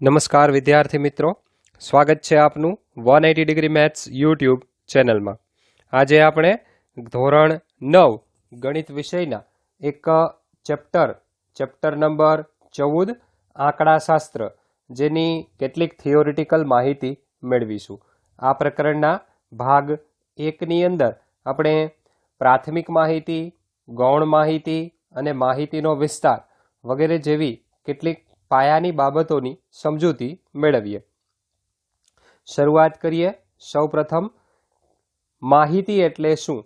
નમસ્કાર વિદ્યાર્થી મિત્રો, સ્વાગત છે આપનું 180 ડિગ્રી મેથ્સ યુટ્યુબ ચેનલમાં। આજે આપણે ધોરણ 9 ગણિત વિષયના એક ચેપ્ટર નંબર 14 આંકડાશાસ્ત્ર જેની કેટલીક થિયોરિટિકલ માહિતી મેળવીશું। આ પ્રકરણના ભાગ 1ની અંદર આપણે પ્રાથમિક માહિતી, ગૌણ માહિતી અને માહિતીનો વિસ્તાર વગેરે જેવી કેટલીક પાયાની બાબતોની સમજૂતી મેળવીએ। શરૂઆત કરીએ। સૌપ્રથમ માહિતી એટલે શું?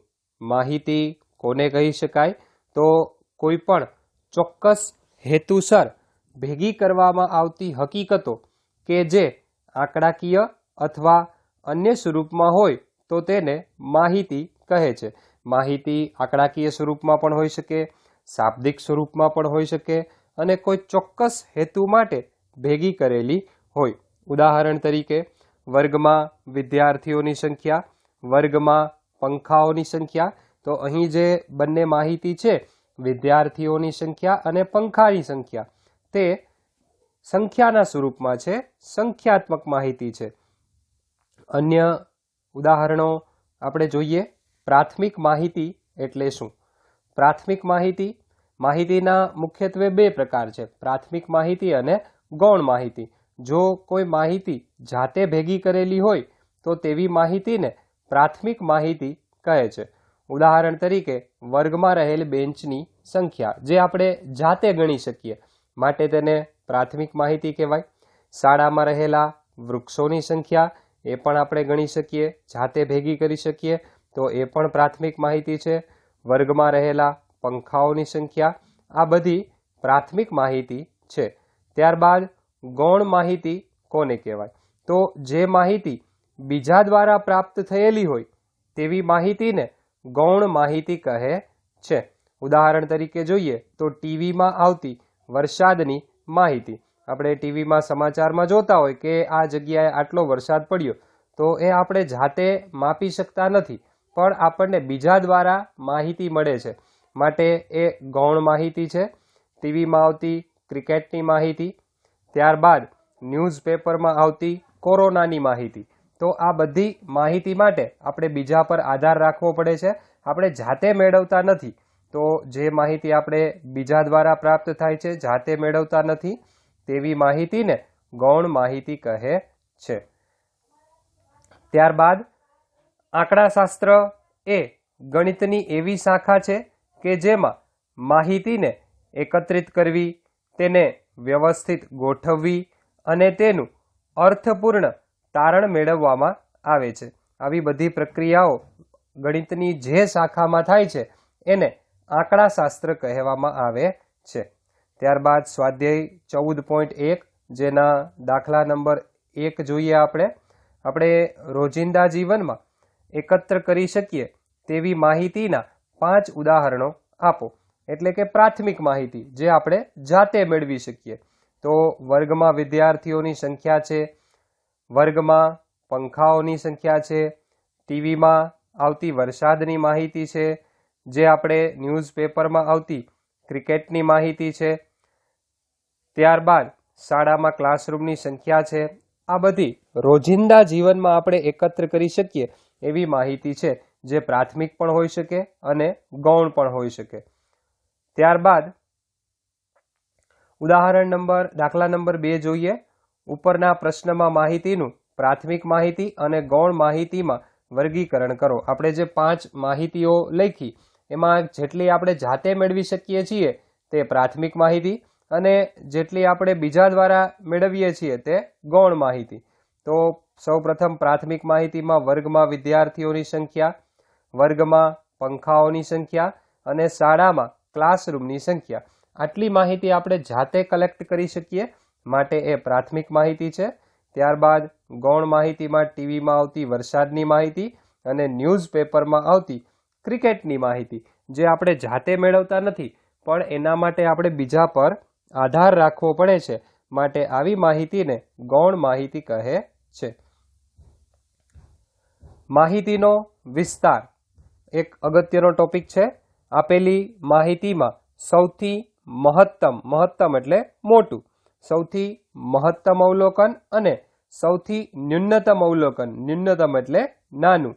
માહિતી કોને કહી શકાય? તો કોઈ પણ ચોક્કસ હેતુસર ભેગી કરવામાં આવતી હકીકતો કે જે આંકડાકીય અથવા અન્ય સ્વરૂપમાં હોય તો તેને માહિતી કહે છે। માહિતી આંકડાકીય સ્વરૂપમાં પણ હોઈ શકે, શાબ્દિક સ્વરૂપમાં પણ હોઈ શકે અને કોઈ ચોક્કસ હેતુ માટે ભેગી કરેલી હોય। ઉદાહરણ તરીકે વર્ગમાં વિદ્યાર્થીઓની સંખ્યા, વર્ગમાં પંખાઓની સંખ્યા। તો અહીં જે બંને માહિતી છે, વિદ્યાર્થીઓની સંખ્યા અને પંખાની સંખ્યા, તે સંખ્યાના સ્વરૂપમાં છે, સંખ્યાત્મક માહિતી છે। અન્ય ઉદાહરણો આપણે જોઈએ। પ્રાથમિક માહિતી એટલે શું? પ્રાથમિક માહિતીના મુખ્યત્વે બે પ્રકાર છે, પ્રાથમિક માહિતી અને ગૌણ માહિતી। જો કોઈ માહિતી જાતે ભેગી કરેલી હોય તો તેવી માહિતીને પ્રાથમિક માહિતી કહે છે। ઉદાહરણ તરીકે વર્ગમાં રહેલ બેન્ચની સંખ્યા જે આપણે જાતે ગણી શકીએ માટે તેને પ્રાથમિક માહિતી કહેવાય। શાળામાં રહેલા વૃક્ષોની સંખ્યા એ પણ આપણે ગણી શકીએ, જાતે ભેગી કરી શકીએ તો એ પણ પ્રાથમિક માહિતી છે। વર્ગમાં રહેલા પંખાઓની સંખ્યા, આ બધી પ્રાથમિક માહિતી છે। ત્યારબાદ ગૌણ માહિતી કોને કહેવાય? તો જે માહિતી બીજા દ્વારા પ્રાપ્ત થયેલી હોય તેવી માહિતીને ગૌણ માહિતી કહે છે। ઉદાહરણ તરીકે જોઈએ તો ટીવીમાં આવતી વરસાદની માહિતી, આપણે ટીવીમાં સમાચારમાં જોતા હોય કે આ જગ્યાએ આટલો વરસાદ પડ્યો, તો એ આપણે જાતે માપી શકતા નથી, પણ આપણને બીજા દ્વારા માહિતી મળે છે માટે એ ગૌણ માહિતી છે। ટીવીમાં આવતી ક્રિકેટની માહિતી, ત્યારબાદ ન્યૂઝપેપરમાં આવતી કોરોનાની માહિતી, તો આ બધી માહિતી માટે આપણે બીજા પર આધાર રાખવો પડે છે, આપણે જાતે મેળવતા નથી। તો જે માહિતી આપણે બીજા દ્વારા પ્રાપ્ત થાય છે, જાતે મેળવતા નથી, તેવી માહિતીને ગૌણ માહિતી કહે છે। ત્યારબાદ આંકડાશાસ્ત્ર એ ગણિતની એવી શાખા છે કે જેમાં માહિતીને એકત્રિત કરવી, તેને વ્યવસ્થિત ગોઠવવી અને તેનું અર્થપૂર્ણ તારણ મેળવવામાં આવે છે। આવી બધી પ્રક્રિયાઓ ગણિતની જે શાખામાં થાય છે એને આંકડાશાસ્ત્ર કહેવામાં આવે છે। ત્યારબાદ સ્વાધ્યાય 14.1 જેના દાખલા નંબર 1 જોઈએ। આપણે રોજિંદા જીવનમાં એકત્ર કરી શકીએ તેવી માહિતીના 5 ઉદાહરણો આપો, એટલે કે પ્રાથમિક માહિતી જે આપણે જાતે મેળવી શકીએ। તો વર્ગમાં વિદ્યાર્થીઓની સંખ્યા છે, વર્ગમાં પંખાઓની સંખ્યા છે, ટીવીમાં આવતી વરસાદની માહિતી છે, જે આપણે ન્યૂઝપેપરમાં આવતી ક્રિકેટની માહિતી છે, ત્યારબાદ શાળામાં ક્લાસરૂમની સંખ્યા છે। આ બધી રોજિંદા જીવનમાં આપણે એકત્ર કરી શકીએ એવી માહિતી છે જે પ્રાથમિક પણ હોઈ શકે અને ગૌણ પણ હોઈ શકે। ત્યારબાદ દાખલા નંબર 2 જોઈએ। ઉપરના પ્રશ્નમાં માહિતીનું પ્રાથમિક માહિતી અને ગૌણ માહિતીમાં વર્ગીકરણ કરો। આપણે જે 5 માહિતીઓ લખી એમાં જેટલી આપણે જાતે મેળવી શકીએ છીએ તે પ્રાથમિક માહિતી અને જેટલી આપણે બીજા દ્વારા મેળવીએ છીએ તે ગૌણ માહિતી। તો સૌપ્રથમ પ્રાથમિક માહિતીમાં વર્ગમાં વિદ્યાર્થીઓની સંખ્યા, વર્ગમાં પંખાઓની સંખ્યા અને શાળામાં ક્લાસરૂમની સંખ્યા, આટલી માહિતી આપણે જાતે કલેક્ટ કરી શકીએ માટે એ પ્રાથમિક માહિતી છે। ત્યારબાદ ગૌણ માહિતીમાં ટીવીમાં આવતી વરસાદની માહિતી અને ન્યૂઝપેપરમાં આવતી ક્રિકેટની માહિતી જે આપણે જાતે મેળવતા નથી, પણ એના માટે આપણે બીજા પર આધાર રાખવો પડે છે માટે આવી માહિતીને ગૌણ માહિતી કહે છે। માહિતીનો વિસ્તાર એક અગત્યનો ટોપિક છે। આપેલી માહિતીમાં સૌથી મહત્તમ એટલે મોટું સૌથી મહત્તમ અવલોકન અને સૌથી ન્યૂનતમ અવલોકન, ન્યૂનતમ એટલે નાનું,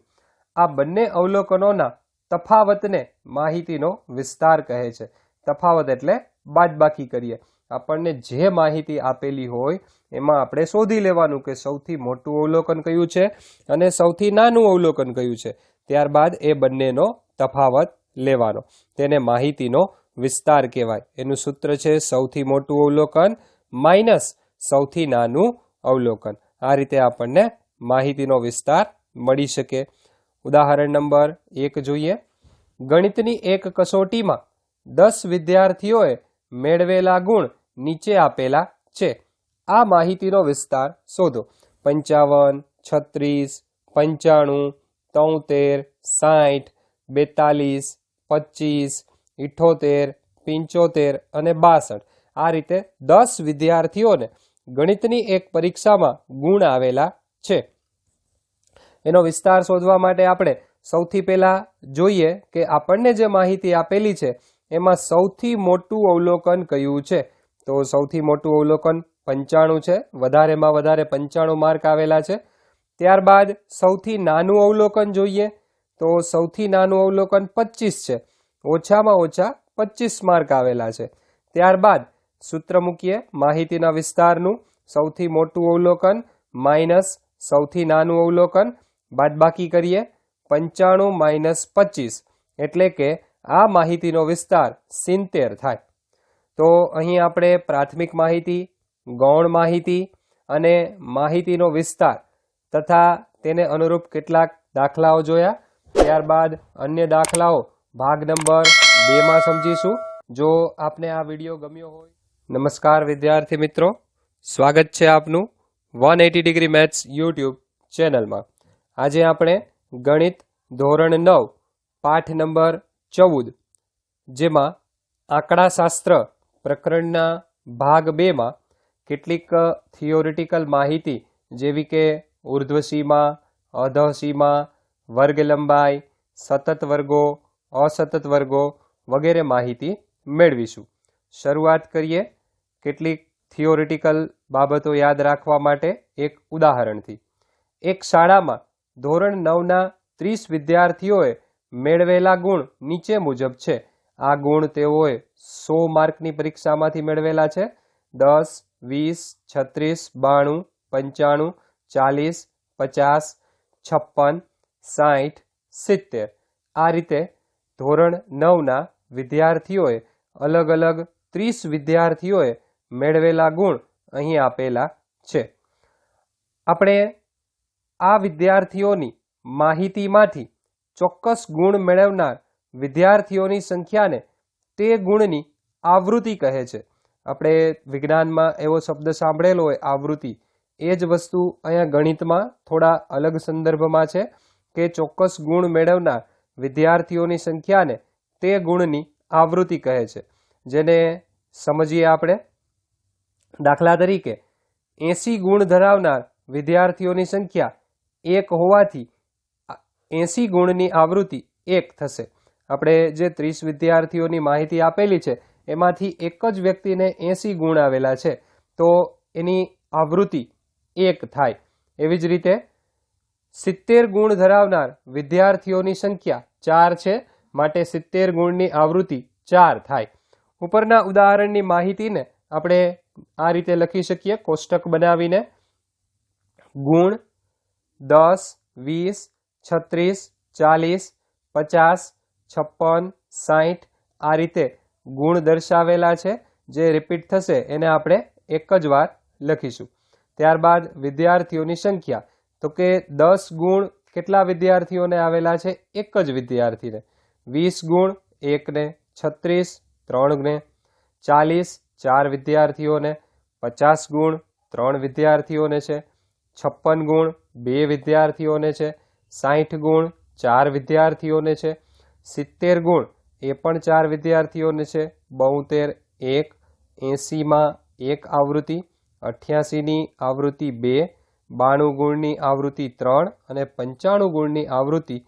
આ બંને અવલોકનોના તફાવતને માહિતીનો વિસ્તાર કહે છે. તફાવત એટલે બાદબાકી કરીએ. આપણને જે માહિતી આપેલી હોય એમાં આપણે શોધી લેવાનું કે સૌથી મોટું અવલોકન કયું છે અને સૌથી નાનું અવલોકન કયું છે. ત્યારબાદ એ બંનેનો તફાવત લેવાનો. તેને માહિતીનો વિસ્તાર કહેવાય. એનું સૂત્ર છે સૌથી મોટું અવલોકન માઇનસ સૌથી નાનું અવલોકન. આ રીતે આપણને માહિતીનો વિસ્તાર મળી શકે. ઉદાહરણ નંબર 1 જોઈએ. ગણિતની એક કસોટીમાં 10 વિદ્યાર્થીઓએ મેળવેલા ગુણ નીચે આપેલા છે. આ માહિતીનો વિસ્તાર શોધો. 55, 36, 95, 73, 60, 42, 25, 78, 75 અને 62. આ રીતે 10 વિદ્યાર્થીઓને ગણિતની એક પરીક્ષામાં ગુણ આવેલા છે. એનો વિસ્તાર શોધવા માટે આપણે સૌથી પહેલા જોઈએ કે આપણને જે માહિતી આપેલી છે એમાં સૌથી મોટું અવલોકન કયું છે. તો સૌથી મોટું અવલોકન 95 છે. વધારેમાં વધારે 95 માર્ક આવેલા છે. ત્યારબાદ સૌથી નાનું અવલોકન જોઈએ તો સૌથી નાનું અવલોકન 25 છે. ઓછામાં ઓછા 25 માર્ક આવેલા છે. ત્યારબાદ સૂત્ર મૂકીએ માહિતીના વિસ્તારનું. સૌથી મોટું અવલોકન માઇનસ સૌથી નાનું અવલોકન, બાદબાકી કરીએ 95 માઇનસ 25 એટલે કે આ માહિતીનો વિસ્તાર 70 થાય. તો અહીં આપણે પ્રાથમિક માહિતી, ગૌણ માહિતી અને માહિતીનો વિસ્તાર તથા તેને અનુરૂપ કેટલાક દાખલાઓ જોયા. ત્યારબાદ અન્ય દાખલાઓ ભાગ નંબર 2માં સમજીશું. જો આપને આ વિડીયો ગમ્યો હોય. નમસ્કાર વિદ્યાર્થી મિત્રો, સ્વાગત છે આપનું 180 ડિગ્રી મેથ્સ યુટ્યુબ ચેનલમાં. આજે આપણે ગણિત ધોરણ 9 પાઠ નંબર 14 જેમાં આંકડાશાસ્ત્ર પ્રકરણના ભાગ 2માં કેટલીક થિયોરિટિકલ માહિતી જેવી કે ઉર્ધ્વસીમા, અધઃસીમા, વર્ગ લંબાઈ, સતત વર્ગો, અસતત વર્ગો વગેરે માહિતી મેળવીશું. શરૂઆત કરીએ કેટલીક થિયોરિટિકલ બાબતો યાદ રાખવા માટે એક ઉદાહરણથી. એક શાળામાં ધોરણ 9ના 30 વિદ્યાર્થીઓએ મેળવેલા ગુણ નીચે મુજબ છે. આ ગુણ તેઓએ 100 માર્કની પરીક્ષામાંથી મેળવેલા છે. 10, 20, 36, 92, 95, 40, 50, 56, 60. આ રીતે ધોરણ 9ના વિદ્યાર્થીઓએ અલગ અલગ 30 વિદ્યાર્થીઓએ મેળવેલા ગુણ અહીં આપેલા છે. આપણે આ વિદ્યાર્થીઓની માહિતીમાંથી ચોક્કસ ગુણ મેળવનાર વિદ્યાર્થીઓની સંખ્યાને તે ગુણની આવૃત્તિ કહે છે. આપણે વિજ્ઞાનમાં એવો શબ્દ સાંભળેલો હોય આવૃત્તિ. એ જ વસ્તુ અહીંયા ગણિતમાં થોડા અલગ સંદર્ભમાં છે કે ચોક્કસ ગુણ મેળવનાર વિદ્યાર્થીઓની સંખ્યાને તે ગુણની આવૃત્તિ કહે છે. જેને સમજીએ આપણે. દાખલા તરીકે 80 ગુણ ધરાવનાર વિદ્યાર્થીઓની સંખ્યા 1 હોવાથી 80 ગુણની આવૃત્તિ 1 થશે. આપણે જે 30 વિદ્યાર્થીઓની માહિતી આપેલી છે એમાંથી એક જ વ્યક્તિને 80 ગુણ આવેલા છે તો એની આવૃત્તિ 1 થાય. એવી જ રીતે 70 ગુણ ધરાવનાર વિદ્યાર્થીઓની સંખ્યા 4 છે, માટે 70 ગુણની આવૃત્તિ 4 થાય. ઉપરના ઉદાહરણની માહિતીને આપણે આ રીતે લખી શકીએ કોષ્ટક બનાવીને. ગુણ 10, 20, 36, 40, 50, 56, 60 આ રીતે ગુણ દર્શાવેલા છે. જે રિપીટ થશે એને આપણે એક જ વાર લખીશું. ત્યારબાદ વિદ્યાર્થીઓની સંખ્યા, તો કે 10 ગુણ કેટલા વિદ્યાર્થીઓને આવેલા છે? એક જ વિદ્યાર્થીને. 20 ગુણ 1 ને, 36 3 ને, 40 4 વિદ્યાર્થીઓને, 50 ગુણ 3 વિદ્યાર્થીઓને છે, 56 ગુણ 2 વિદ્યાર્થીઓને છે, 60 ગુણ 4 વિદ્યાર્થીઓને છે, 70 ગુણ એ પણ 4 વિદ્યાર્થીઓને છે, 72 1, 80માં 1 આવૃત્તિ, 88ની આવૃત્તિ 2, 92 ગુણની આવૃત્તિ 3 અને 95 ગુણની આવૃત્તિ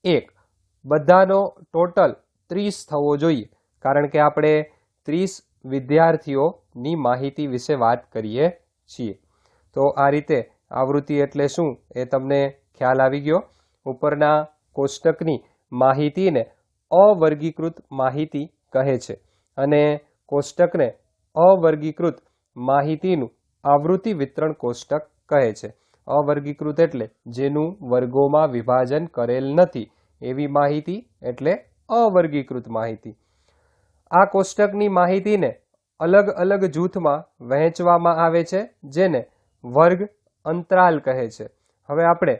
1. બધાનો ટોટલ 30 થવો જોઈએ, કારણ કે આપણે 30 વિદ્યાર્થીઓ આવૃત્તિની માહિતી વિશે વાત કરીએ છીએ. તો આ રીતે આવૃત્તિ એટલે શું એ તમને ખ્યાલ આવી ગયો. ઉપરના કોષ્ટકની માહિતીને અવર્ગીકૃત માહિતી કહે છે અને કોષ્ટકને અવર્ગીકૃત માહિતીનું આવૃત્તિ વિતરણ કોષ્ટક કહે છે. અવર્ગીકૃત એટલે જેનું વર્ગોમાં વિભાજન કરેલ નથી એવી માહિતી એટલે અવર્ગીકૃત માહિતી. આ કોષ્ટકની માહિતીને અલગ અલગ જૂથમાં વહેંચવામાં આવે છે જેને વર્ગ અંતરાલ કહે છે. હવે આપણે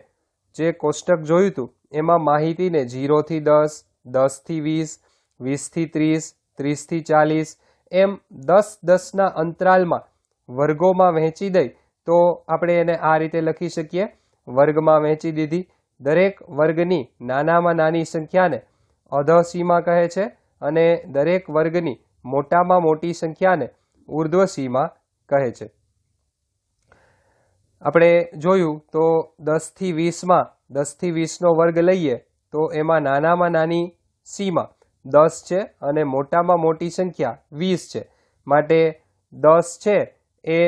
જે કોષ્ટક જોયું હતું એમાં માહિતીને 0 થી 10, 10 થી 20, 20 થી 30, 30 થી 40 એમ 10-10ના અંતરાલમાં વર્ગોમાં વહેંચી દઈ તો આપણે એને આ રીતે લખી શકીએ. વર્ગમાં વહેંચી દીધી. દરેક વર્ગની નાનામાં નાની સંખ્યાને અધઃસીમા કહે છે અને દરેક વર્ગની મોટામાં મોટી સંખ્યાને ઉર્ધ્વસીમા કહે છે. આપણે જોયું તો 10 થી 20માં 10 થી 20નો વર્ગ લઈએ તો એમાં નાનામાં નાની સીમા 10 છે અને મોટામાં મોટી સંખ્યા 20 છે. માટે 10 છે એ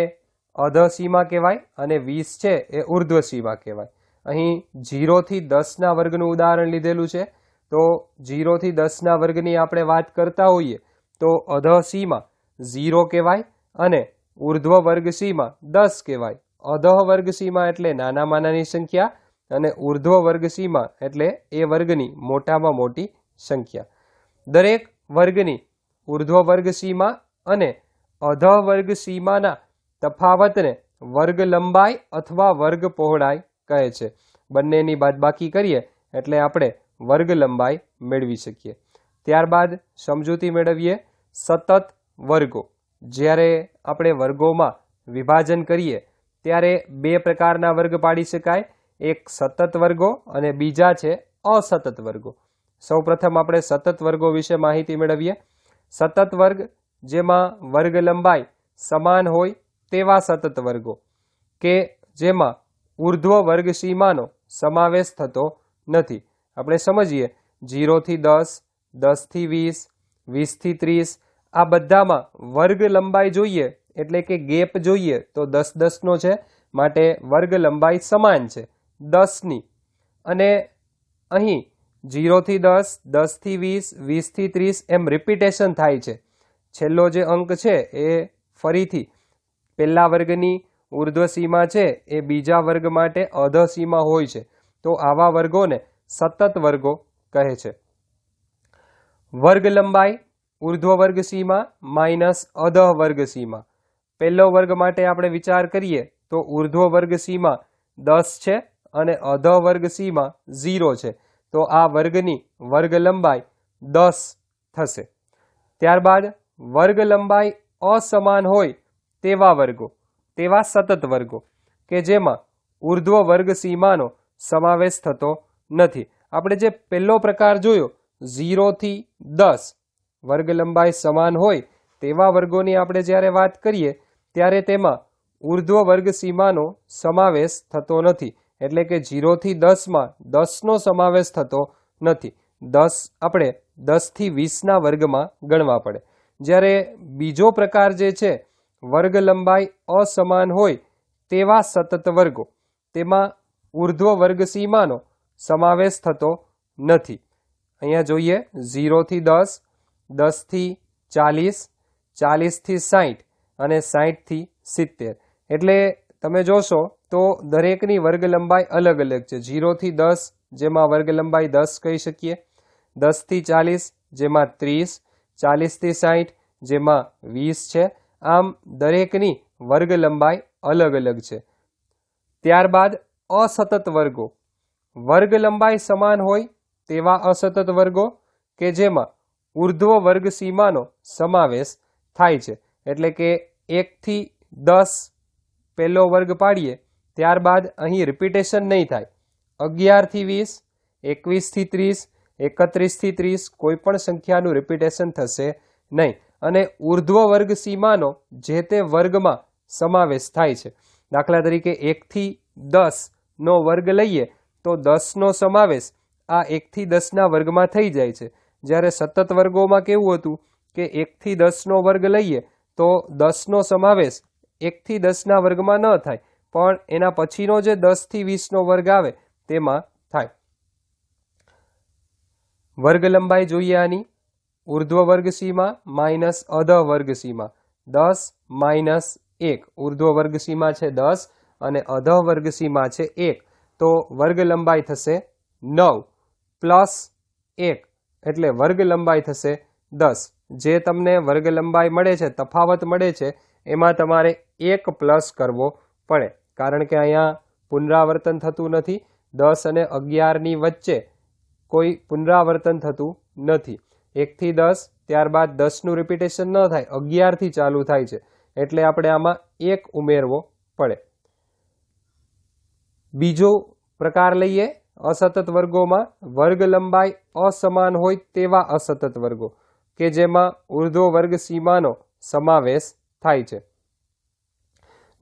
અધઃસીમા કહેવાય અને 20 છે એ ઉર્ધ્વસીમા કહેવાય. અહીં 0 થી 10ના વર્ગનું ઉદાહરણ લીધેલું છે. તો 0 થી 10ના વર્ગની આપણે વાત કરતા હોઈએ તો અધઃસીમા 0 કહેવાય અને ઉર્ધ્વ વર્ગ સીમા 10 કહેવાય. અધઃ વર્ગ સીમા એટલે નાનામાં નાની સંખ્યા અને ઉર્ધ્વ વર્ગ સીમા એટલે એ વર્ગની મોટામાં મોટી સંખ્યા. દરેક વર્ગની ઉર્ધ્વ વર્ગ સીમા અને અધઃ વર્ગ સીમાના તફાવતને વર્ગ લંબાઈ અથવા વર્ગ પહોળાઈ કહે છે. બંનેની બાદબાકી કરીએ એટલે આપણે વર્ગ લંબાઈ મેળવી શકીએ. ત્યારબાદ સમજૂતી મેળવીએ. સતત વર્ગો. જ્યારે આપણે વર્ગોમાં વિભાજન કરીએ ત્યારે બે પ્રકારના વર્ગ પાડી શકાય. એક સતત વર્ગો અને બીજા છે અસતત વર્ગો. સૌપ્રથમ આપણે સતત વર્ગો વિશે માહિતી મેળવીએ. સતત વર્ગ જેમાં વર્ગ લંબાઈ સમાન હોય તેવા સતત વર્ગો કે જેમાં ઉર્ધ્વ વર્ગ સીમાનો સમાવેશ થતો નથી. આપણે સમજીએ 0 થી 10, 10 થી 20, 20 થી 30 આ બધામાં વર્ગ લંબાઈ જોઈએ એટલે કે ગેપ જોઈએ તો 10-10નો છે. માટે વર્ગ લંબાઈ સમાન છે 10ની. અને અહીં 0 થી 10, 10 થી 20, 20 થી 30 એમ રિપીટેશન થાય છે. છેલ્લો જે અંક છે એ ફરીથી પહેલા વર્ગની ઉર્ધ્વ સીમા છે એ બીજા વર્ગ માટે અધઃ સીમા હોય છે. તો આવા વર્ગોને સતત વર્ગો કહે છે. વર્ગ લંબાઈ ઉર્ધ્વ વર્ગ સીમા માઇનસ અધઃ વર્ગ સીમા. પહેલો વર્ગ માટે આપણે વિચાર કરીએ તો ઉર્ધ્વ વર્ગ સીમા 10 છે અને અધઃ વર્ગ સીમા 0 છે. તો આ વર્ગની વર્ગ લંબાઈ 10 થશે. ત્યારબાદ વર્ગ લંબાઈ અસમાન હોય તેવા વર્ગો, તેવા સતત વર્ગો કે જેમાં ઉર્ધ્વ વર્ગ સીમાનો સમાવેશ થતો નથી. આપણે જે પહેલો પ્રકાર જોયો 0 થી 10 વર્ગ લંબાઈ સમાન હોય તેવા વર્ગોની આપણે જ્યારે વાત કરીએ ત્યારે તેમાં ઉર્ધ્વ વર્ગ સીમાનો સમાવેશ થતો નથી. એટલે કે 0 થી 10માં 10નો સમાવેશ થતો નથી. 10 આપણે 10 થી 20ના વર્ગમાં ગણવા પડે. જ્યારે બીજો પ્રકાર જે છે વર્ગ લંબાઈ અસમાન હોય તેવા સતત વર્ગો, તેમાં ઉર્ધ્વ વર્ગ સીમાનો સમાવેશ થતો નથી. અહીંયા જોઈએ 0 થી 10, 10 થી 40, 40 થી 60 અને 60 થી 70. એટલે તમે જોશો તો દરેકની વર્ગ લંબાઈ અલગ અલગ છે. 0 થી 10 જેમાં વર્ગ લંબાઈ 10 કહી શકીએ, 10 થી 40 જેમાં 30, 40 થી 60 જેમાં 20 છે. આમ દરેકની વર્ગ લંબાઈ અલગ અલગ છે. ત્યારબાદ અસતત વર્ગો. વર્ગ લંબાઈ સમાન હોય તેવા અસતત વર્ગો કે જેમાં ઉર્ધ્વ વર્ગ સીમાનો સમાવેશ થાય છે. એટલે કે 1 થી 10 પહેલો વર્ગ પાડીએ ત્યારબાદ અહીં રિપીટેશન નહીં થાય. 11 થી 20, 21 થી 30, 31 થી 30 કોઈ પણ સંખ્યાનું રિપીટેશન થશે નહીં. અને ઉર્ધ્વ વર્ગ સીમાનો જે તે વર્ગમાં સમાવેશ થાય છે. દાખલા તરીકે 1 થી 10નો વર્ગ લઈએ તો 10નો સમાવેશ આ 1 થી 10ના વર્ગમાં થઈ જાય છે. જ્યારે સતત વર્ગોમાં કેવું હતું કે 1 થી 10નો વર્ગ લઈએ તો 10નો સમાવેશ 1 થી 10ના વર્ગમાં ન થાય, પણ એના પછીનો જે 10 થી 20નો વર્ગ આવે તેમાં થાય. વર્ગ લંબાઈ જોઈએ આની. ઉર્ધ્વ વર્ગ સીમા માઇનસ અધઃ વર્ગ સીમા. 10 માઇનસ 1. ઉર્ધ્વ વર્ગ સીમા છે 10 અને અધઃ વર્ગ સીમા છે 1. તો વર્ગ લંબાઈ થશે 9 પ્લસ 1 એટલે વર્ગ લંબાઈ થશે 10. જે તમને વર્ગ લંબાઈ મળે છે, તફાવત મળે છે, એમાં તમારે 1 પ્લસ કરવો પડે, કારણ કે અહીંયા પુનરાવર્તન થતું નથી. 10 અને 11ની વચ્ચે કોઈ પુનરાવર્તન થતું નથી. 1 થી 10, ત્યારબાદ 10નું રિપીટેશન ન થાય, 11થી ચાલુ થાય છે, એટલે આપણે આમાં 1 ઉમેરવો પડે. બીજો પ્રકાર લઈએ અસતત વર્ગોમાં. વર્ગ લંબાઈ અસમાન હોય તેવા અસતત વર્ગો કે જેમાં ઉર્ધ્વ વર્ગ સીમાનો સમાવેશ થાય છે.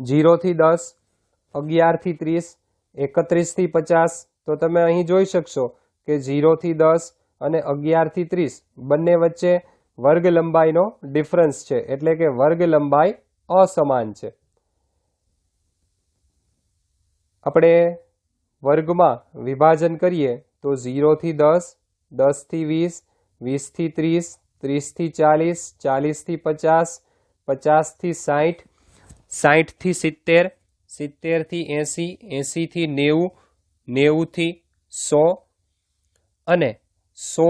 0 થી 10, 11 થી 30, 31 થી 50. તો તમે અહીં જોઈ શકશો કે 0 થી 10 અને 11 થી 30 બંને વચ્ચે વર્ગ લંબાઈનો ડિફરન્સ છે, એટલે કે વર્ગ લંબાઈ અસમાન છે. આપણે વર્ગમાં વિભાજન કરીએ તો 0 થી 10, 10 થી 20, 20 થી 30, 30 થી 40, 40 થી 50, 50 થી 60, 60 થી 70, 70 થી 80, 80 થી 90, 90 થી 100 અને 100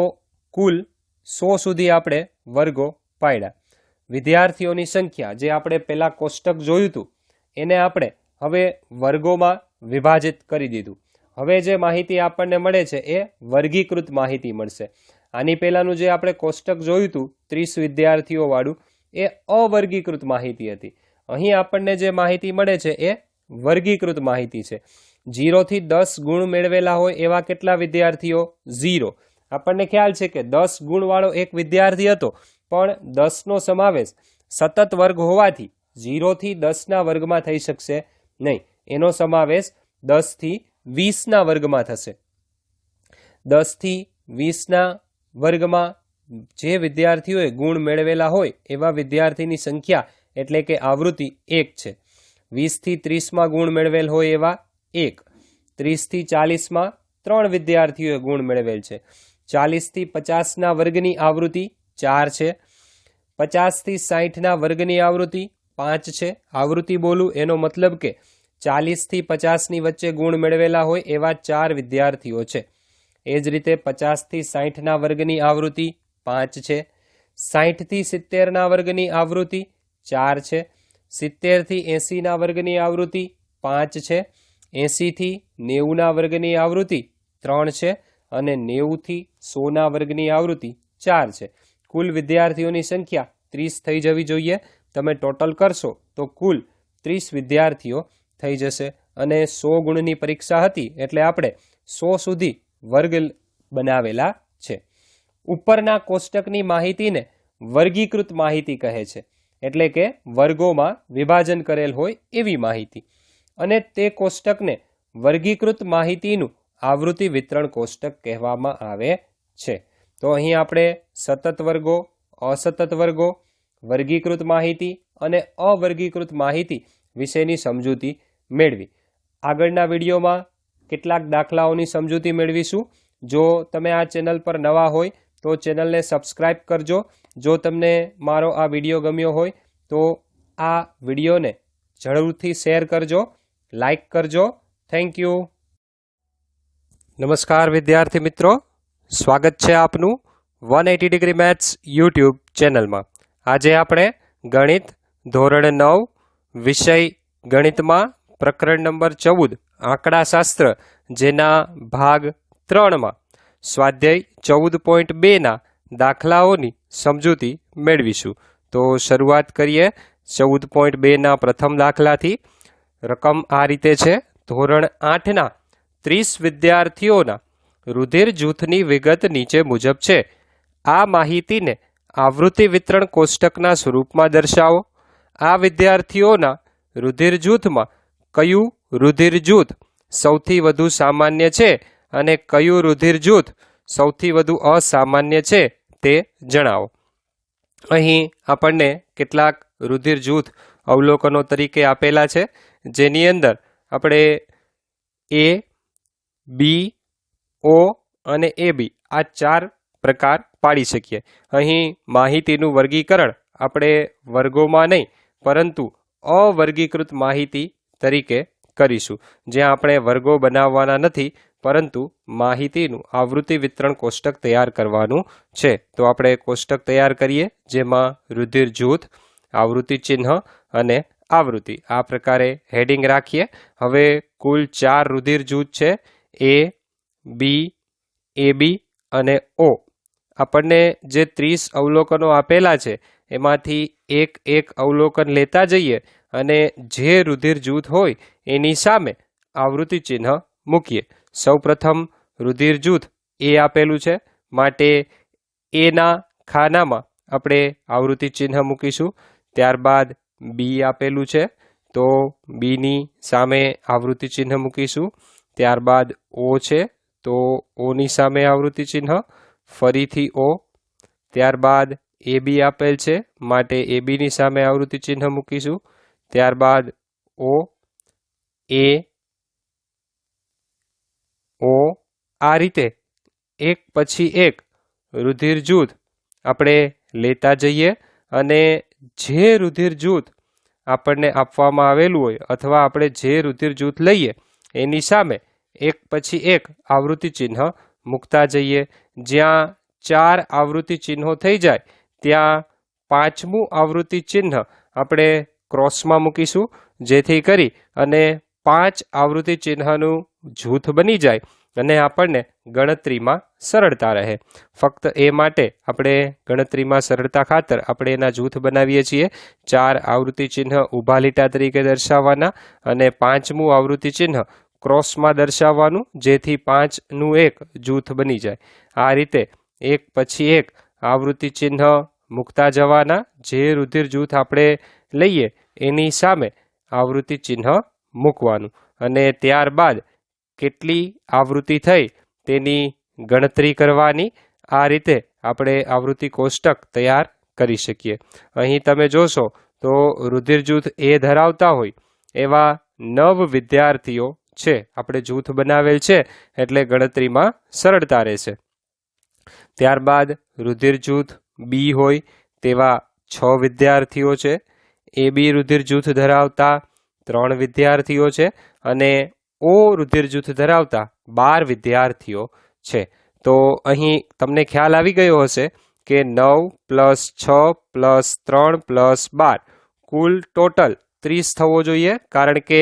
કુલ 100 સુધી આપણે વર્ગો પાડ્યા. વિદ્યાર્થીઓની સંખ્યા જે આપણે પહેલા કોષ્ટક જોયું હતું એને આપણે હવે વર્ગોમાં વિભાજિત કરી દીધું. હવે જે માહિતી આપણને મળે છે એ વર્ગીકૃત માહિતી મળશે. આની પહેલાનું જે આપણે કોષ્ટક જોયું હતું 30 વિદ્યાર્થીઓ વાળું એ અવર્ગીકૃત માહિતી હતી. અહીં આપણને જે માહિતી મળે છે એ વર્ગીકૃત માહિતી છે. 0 થી 10 ગુણ મેળવેલા હોય એવા કેટલા વિદ્યાર્થીઓ? 0. આપણને ખ્યાલ છે કે 10 ગુણવાળો એક વિદ્યાર્થી હતો, પણ 10નો સમાવેશ સતત વર્ગ હોવાથી 0 થી 10ના વર્ગમાં થઈ શકશે નહીં. એનો સમાવેશ 10 થી 20ના વર્ગમાં થશે. 10 થી 20ના વર્ગમાં જે વિદ્યાર્થીઓએ ગુણ મેળવેલા હોય એવા વિદ્યાર્થીની સંખ્યા એટલે કે આવૃત્તિ 1 છે. 20 થી 30માં ગુણ મેળવેલ હોય એવા 1. 30 થી 40માં 3 વિદ્યાર્થીઓએ ગુણ મેળવેલ છે. 40 થી 50ના વર્ગની આવૃત્તિ 4 છે. 50 થી 60ના વર્ગની આવૃત્તિ 5 છે. આવૃત્તિ બોલું એનો મતલબ કે 40 થી 50ની વચ્ચે ગુણ મેળવેલા હોય એવા 4 વિદ્યાર્થીઓ છે. એ જ રીતે 50 થી 60ના વર્ગની આવૃત્તિ 5 છે. 60 થી 70ના વર્ગની આવૃત્તિ 4 છે. 70 થી 80ના વર્ગની આવૃત્તિ 5 છે. 80 થી 90ના વર્ગની આવૃત્તિ 3 છે અને 90 થી 100ના વર્ગની આવૃત્તિ 4 છે. કુલ વિદ્યાર્થીઓની સંખ્યા 30 થઈ જવી જોઈએ. તમે ટોટલ કરશો તો કુલ 30 વિદ્યાર્થીઓ થઈ જશે અને 100 ગુણની પરીક્ષા હતી એટલે આપણે 100 સુધી વર્ગ બનાવેલા છે. ઉપરના કોષ્ટકની માહિતીને વર્ગીકૃત માહિતી કહે છે, એટલે કે વર્ગોમાં વિભાજન કરેલ હોય એવી માહિતી, અને તે કોષ્ટકને વર્ગીકૃત માહિતીનું આવૃત્તિ વિતરણ કોષ્ટક કહેવામાં આવે છે. તો અહીં આપણે સતત વર્ગો, અસતત વર્ગો, વર્ગીકૃત માહિતી અને અવર્ગીકૃત માહિતી વિશેની સમજૂતી મેળવી. આગળના વિડીયોમાં કેટલાક દાખલાઓની સમજૂતી મેળવીશું. જો તમે આ ચેનલ પર નવા હોય તો ચેનલને સબસ્ક્રાઇબ કરજો. જો તમને મારો આ વિડીયો ગમ્યો હોય તો આ વિડીયોને જરૂરથી શેર કરજો, લાઈક કરજો. Thank you. નમસ્કાર વિદ્યાર્થી મિત્રો, સ્વાગત છે આપનું 180 ડિગ્રી મેથ્સ યુટ્યુબ ચેનલમાં. આજે આપણે ગણિત ધોરણ 9 વિષય ગણિતમાં પ્રકરણ નંબર 14 આંકડાશાસ્ત્ર જેના ભાગ 3માં સ્વાધ્યાય 14.2ના દાખલાઓની સમજૂતી મેળવીશું. તો શરૂઆત કરીએ 14.2ના પ્રથમ દાખલાથી. રકમ આ રીતે છે. ધોરણ 8ના 30 વિદ્યાર્થીઓના રુધિર જૂથની વિગત નીચે મુજબ છે. આ માહિતીને આવૃત્તિ વિતરણ કોષ્ટકના સ્વરૂપમાં દર્શાવો. આ વિદ્યાર્થીઓના રુધિર જૂથમાં કયું રુધિર જૂથ સૌથી વધુ સામાન્ય છે અને કયું રુધિર જૂથ સૌથી વધુ અસામાન્ય છે તે જણાવો. અહીં આપણને કેટલાક રુધિર જૂથ અવલોકનો તરીકે આપેલા છે, જેની અંદર આપણે એ, બી, ઓ અને એ બી આ 4 પ્રકાર પાડી શકીએ. અહીં માહિતીનું વર્ગીકરણ આપણે વર્ગોમાં નહીં પરંતુ અવર્ગીકૃત માહિતી તરીકે કરીશું, જ્યાં આપણે વર્ગો બનાવવાના નથી પરંતુ માહિતીનું આવૃત્તિ વિતરણ કોષ્ટક તૈયાર કરવાનું છે. તો આપણે કોષ્ટક તૈયાર કરીએ, જેમાં રુધિર જૂથ, આવૃત્તિ ચિહ્ન અને આવૃત્તિ આ પ્રકારે હેડિંગ રાખીએ. હવે કુલ 4 રુધિર જૂથ છે, એ, બી, એ બી અને ઓ. આપણને જે 30 અવલોકનો આપેલા છે એમાંથી એક અવલોકન લેતા જઈએ અને જે રુધિર જૂથ હોય એની સામે આવૃત્તિ ચિહ્ન મૂકીએ. સૌપ્રથમ રુધિર જૂથ એ આપેલું છે, માટે એના ખાનામાં આપણે આવૃત્તિ ચિહ્ન મૂકીશું. ત્યારબાદ બી આપેલું છે, તો બીની સામે આવૃત્તિ ચિહ્ન મૂકીશું. ત્યારબાદ ઓ છે, તો ઓની સામે આવૃત્તિ ચિહ્ન, ફરીથી ઓ. ત્યારબાદ એ બી આપેલ છે, માટે એ બીની સામે આવૃત્તિ ચિહ્ન મૂકીશું. ત્યારબાદ ઓ, એ, ઓ. આ રીતે એક પછી એક રુધિર જૂથ આપણે લેતા જઈએ અને જે રુધિર જૂથ આપણને આપવામાં આવેલું હોય અથવા આપણે જે રુધિર જૂથ લઈએ એની સામે એક પછી એક આવૃત્તિ ચિહ્ન મૂકતા જઈએ. જ્યાં 4 આવૃત્તિ ચિહ્નો થઈ જાય ત્યાં 5મું આવૃત્તિ ચિહ્ન આપણે ક્રોસમાં મૂકીશું, જેથી કરી અને 5 આવૃત્તિ ચિહ્નનું જૂથ બની જાય અને આપણને ગણતરીમાં સરળતા રહે. ફક્ત એ માટે આપણે ગણતરીમાં સરળતા ખાતર આપણે એના જૂથ બનાવીએ છીએ. 4 આવૃત્તિ ચિહ્ન ઊભા લીટા તરીકે દર્શાવવાના અને 5મું આવૃત્તિ ચિહ્ન ક્રોસમાં દર્શાવવાનું, જેથી 5નું એક જૂથ બની જાય. આ રીતે એક પછી એક આવૃત્તિ ચિહ્ન મૂકતા જવાના. જે રુધિર જૂથ આપણે લઈએ એની સામે આવૃત્તિ ચિહ્ન મૂકવાનું અને ત્યારબાદ કેટલી આવૃત્તિ થઈ તેની ગણતરી કરવાની. આ રીતે આપણે આવૃત્તિ કોષ્ટક તૈયાર કરી શકીએ. અહીં તમે જોશો તો રુધિર જૂથ એ ધરાવતા હોય એવા 9 વિદ્યાર્થીઓ છે. આપણે જૂથ બનાવેલ છે એટલે ગણતરીમાં સરળતા રહેશે. ત્યારબાદ રુધિર જૂથ બી હોય તેવા 6 વિદ્યાર્થીઓ છે. એ બી રુધિર જૂથ ધરાવતા 3 વિદ્યાર્થીઓ છે અને ઓ રુધિર જૂથ ધરાવતા 12 વિદ્યાર્થીઓ છે. તો અહીં તમને ખ્યાલ આવી ગયો હશે કે 9 + 6 + 3 + 12 કુલ ટોટલ 30 થવો જોઈએ, કારણ કે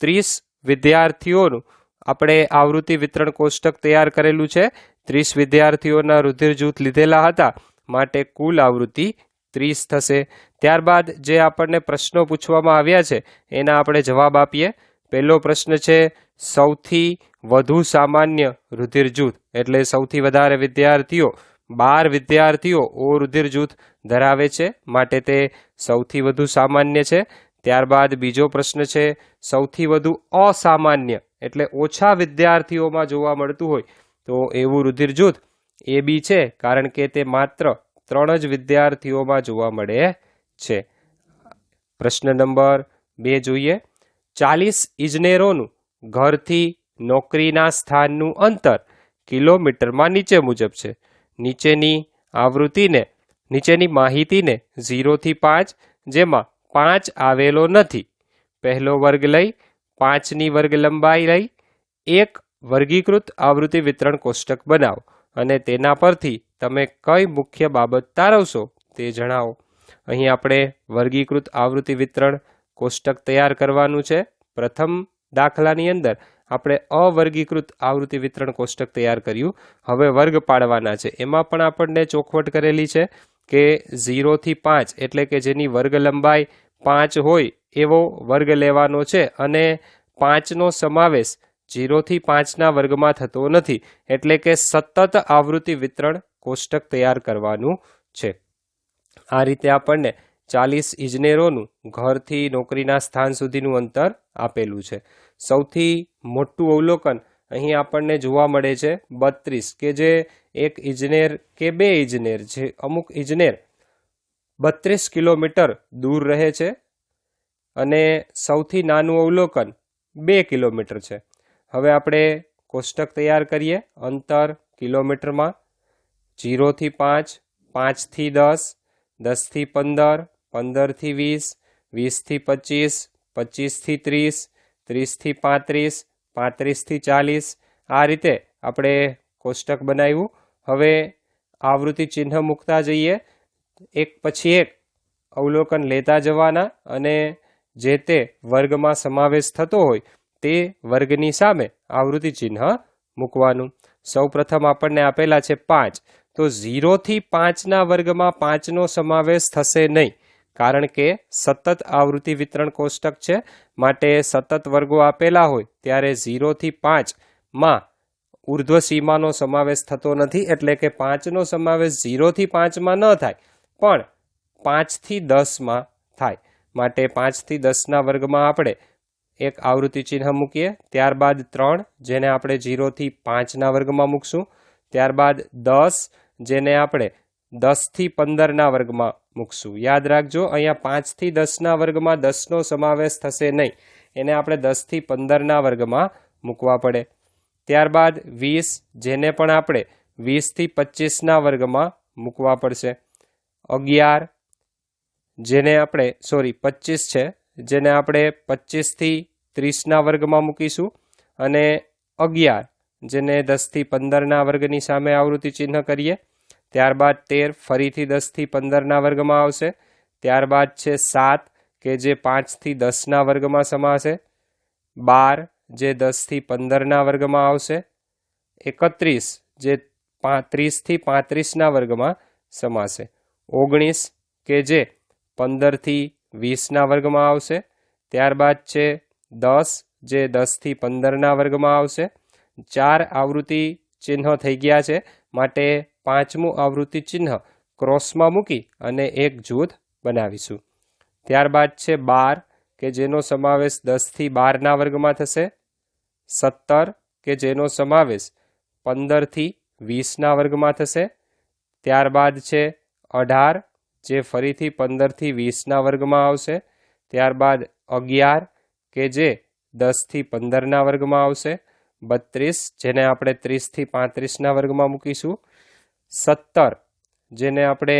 30 વિદ્યાર્થીઓનું આપણે આવૃત્તિ વિતરણ કોષ્ટક તૈયાર કરેલું છે. 30 વિદ્યાર્થીઓના રુધિર જૂથ લીધેલા હતા, માટે કુલ આવૃત્તિ 30 થશે. ત્યારબાદ જે આપણને પ્રશ્નો પૂછવામાં આવ્યા છે એના આપણે જવાબ આપીએ. પહેલો પ્રશ્ન છે સૌથી વધુ સામાન્ય રુધિર જૂથ, એટલે સૌથી વધારે વિદ્યાર્થીઓ 12 વિદ્યાર્થીઓ ઓ રુધિર જૂથ ધરાવે છે, માટે તે સૌથી વધુ સામાન્ય છે. ત્યારબાદ બીજો પ્રશ્ન છે સૌથી વધુ અસામાન્ય, એટલે ઓછા વિદ્યાર્થીઓમાં જોવા મળતું હોય તો એવું રુધિર જૂથ એ બી છે, કારણ કે તે માત્ર 3 જ વિદ્યાર્થીઓમાં જોવા મળે છે. પ્રશ્ન નંબર 2 જોઈએ. 40 ઇજનેરોનું ઘરથી નોકરીના સ્થાનનું અંતર કિલોમીટરમાં નીચે મુજબ છે. નીચેની માહિતીને 0 થી 5, જેમાં 5 આવેલો નથી, પહેલો વર્ગ લઈ 5ની વર્ગ લંબાઈ લઈ એક વર્ગીકૃત આવૃત્તિ વિતરણ કોષ્ટક બનાવો અને તેના પરથી તમે કઈ મુખ્ય બાબત તારવશો તે જણાવો. અહીં આપણે વર્ગીકૃત આવૃત્તિ વિતરણ કોષ્ટક તૈયાર કરવાનું છે. પ્રથમ દાખલાની અંદર આપણે અવર્ગીકૃત આવૃત્તિ વિતરણ કોષ્ટક તૈયાર કર્યું. હવે વર્ગ પાડવાના છે. એમાં પણ આપણને ચોખવટ કરેલી છે કે 0 થી 5, એટલે કે જેની વર્ગ લંબાઈ 5 હોય એવો વર્ગ લેવાનો છે અને 5નો સમાવેશ 0 થી 5ના વર્ગમાં થતો નથી, એટલે કે સતત આવૃત્તિ વિતરણ કોષ્ટક તૈયાર કરવાનું છે. આ રીતે આપણને 40 ઇજનેરોનું ઘરથી નોકરીના સ્થાન સુધીનું અંતર આપેલું છે. સૌથી મોટું અવલોકન અહીં આપણને જોવા મળે છે 32, કે જે એક ઇજનેર કે 2 ઇજનેર, જે અમુક ઇજનેર 32 કિલોમીટર દૂર રહે છે અને સૌથી નાનું અવલોકન 2 કિલોમીટર છે. હવે આપણે કોષ્ટક તૈયાર કરીએ. અંતર કિલોમીટરમાં 0 થી 5, 5 થી 10, 10 થી 15, 15 થી 20, 20 થી 25, 25 થી 30, 30 થી 35, 35 થી 40. આ રીતે આપણે કોષ્ટક બનાવ્યું. હવે આવૃત્તિ ચિહ્ન મૂકતા જઈએ, એક પછી એક અવલોકન લેતા જવાના અને જે તે વર્ગમાં સમાવેશ થતો હોય તે વર્ગની સામે આવૃત્તિ ચિહ્ન મૂકવાનું. સૌ પ્રથમ આપણને આપેલા છે 5, તો 0 થી 5ના વર્ગમાં 5નો સમાવેશ થશે નહીં, કારણ કે સતત આવૃત્તિ વિતરણ કોષ્ટક છે. માટે સતત વર્ગો આપેલા હોય ત્યારે 0 થી 5માં ઉર્ધ્વ સીમાનો સમાવેશ થતો નથી, એટલે કે 5નો સમાવેશ 0 થી 5માં ન થાય પણ 5 થી 10માં થાય. માટે 5 થી 10ના વર્ગમાં આપણે એક આવૃત્તિ ચિહ્ન મૂકીએ. ત્યારબાદ 3, જેને આપણે 0 થી 5ના વર્ગમાં મૂકશું. ત્યારબાદ 10, જેને આપણે 10 થી 15ના વર્ગમાં મૂકશું. યાદ રાખજો, અહીંયા 5 થી 10ના વર્ગમાં 10નો સમાવેશ થશે નહીં, એને આપણે 10 થી 15ના વર્ગમાં મૂકવા પડે. ત્યારબાદ 20, જેને પણ આપણે 20 થી 25ના વર્ગમાં મૂકવા પડશે. 11, જેને આપણે 25 છે, જેને આપણે 25 થી 30ના વર્ગમાં મૂકીશું. અને 11, જેને 10 થી 15ના વર્ગની સામે આવૃત્તિ ચિહ્ન કરીએ. ત્યારબાદ 13 ફરીથી 10 થી 15ના વર્ગમાં આવશે. ત્યારબાદ છે 7, કે જે 5 થી 10ના વર્ગમાં સમાશે. 12, જે 10 થી 15ના વર્ગમાં આવશે. 31, જે 30 થી 35ના વર્ગમાં સમાશે. 19, કે જે 15 થી 20ના વર્ગમાં આવશે. ત્યારબાદ છે 10, જે 10 થી 15ના વર્ગમાં આવશે. 4 આવૃત્તિ ચિહ્નો થઈ ગયા છે, માટે 5મું આવૃત્તિ ચિહ્ન ક્રોસમાં મૂકી અને એક જૂથ બનાવીશું. ત્યારબાદ છે 12, કે જેનો સમાવેશ 10 થી 12ના વર્ગમાં થશે. 17, કે જેનો સમાવેશ 15 થી 20ના વર્ગમાં થશે. ત્યારબાદ છે 18, જે ફરીથી 15 થી 20ના વર્ગમાં આવશે. ત્યારબાદ 11, કે જે 10 થી 15ના વર્ગમાં આવશે. 32, જેને આપણે 30 થી 35ના વર્ગમાં મૂકીશું. 17, જેને આપણે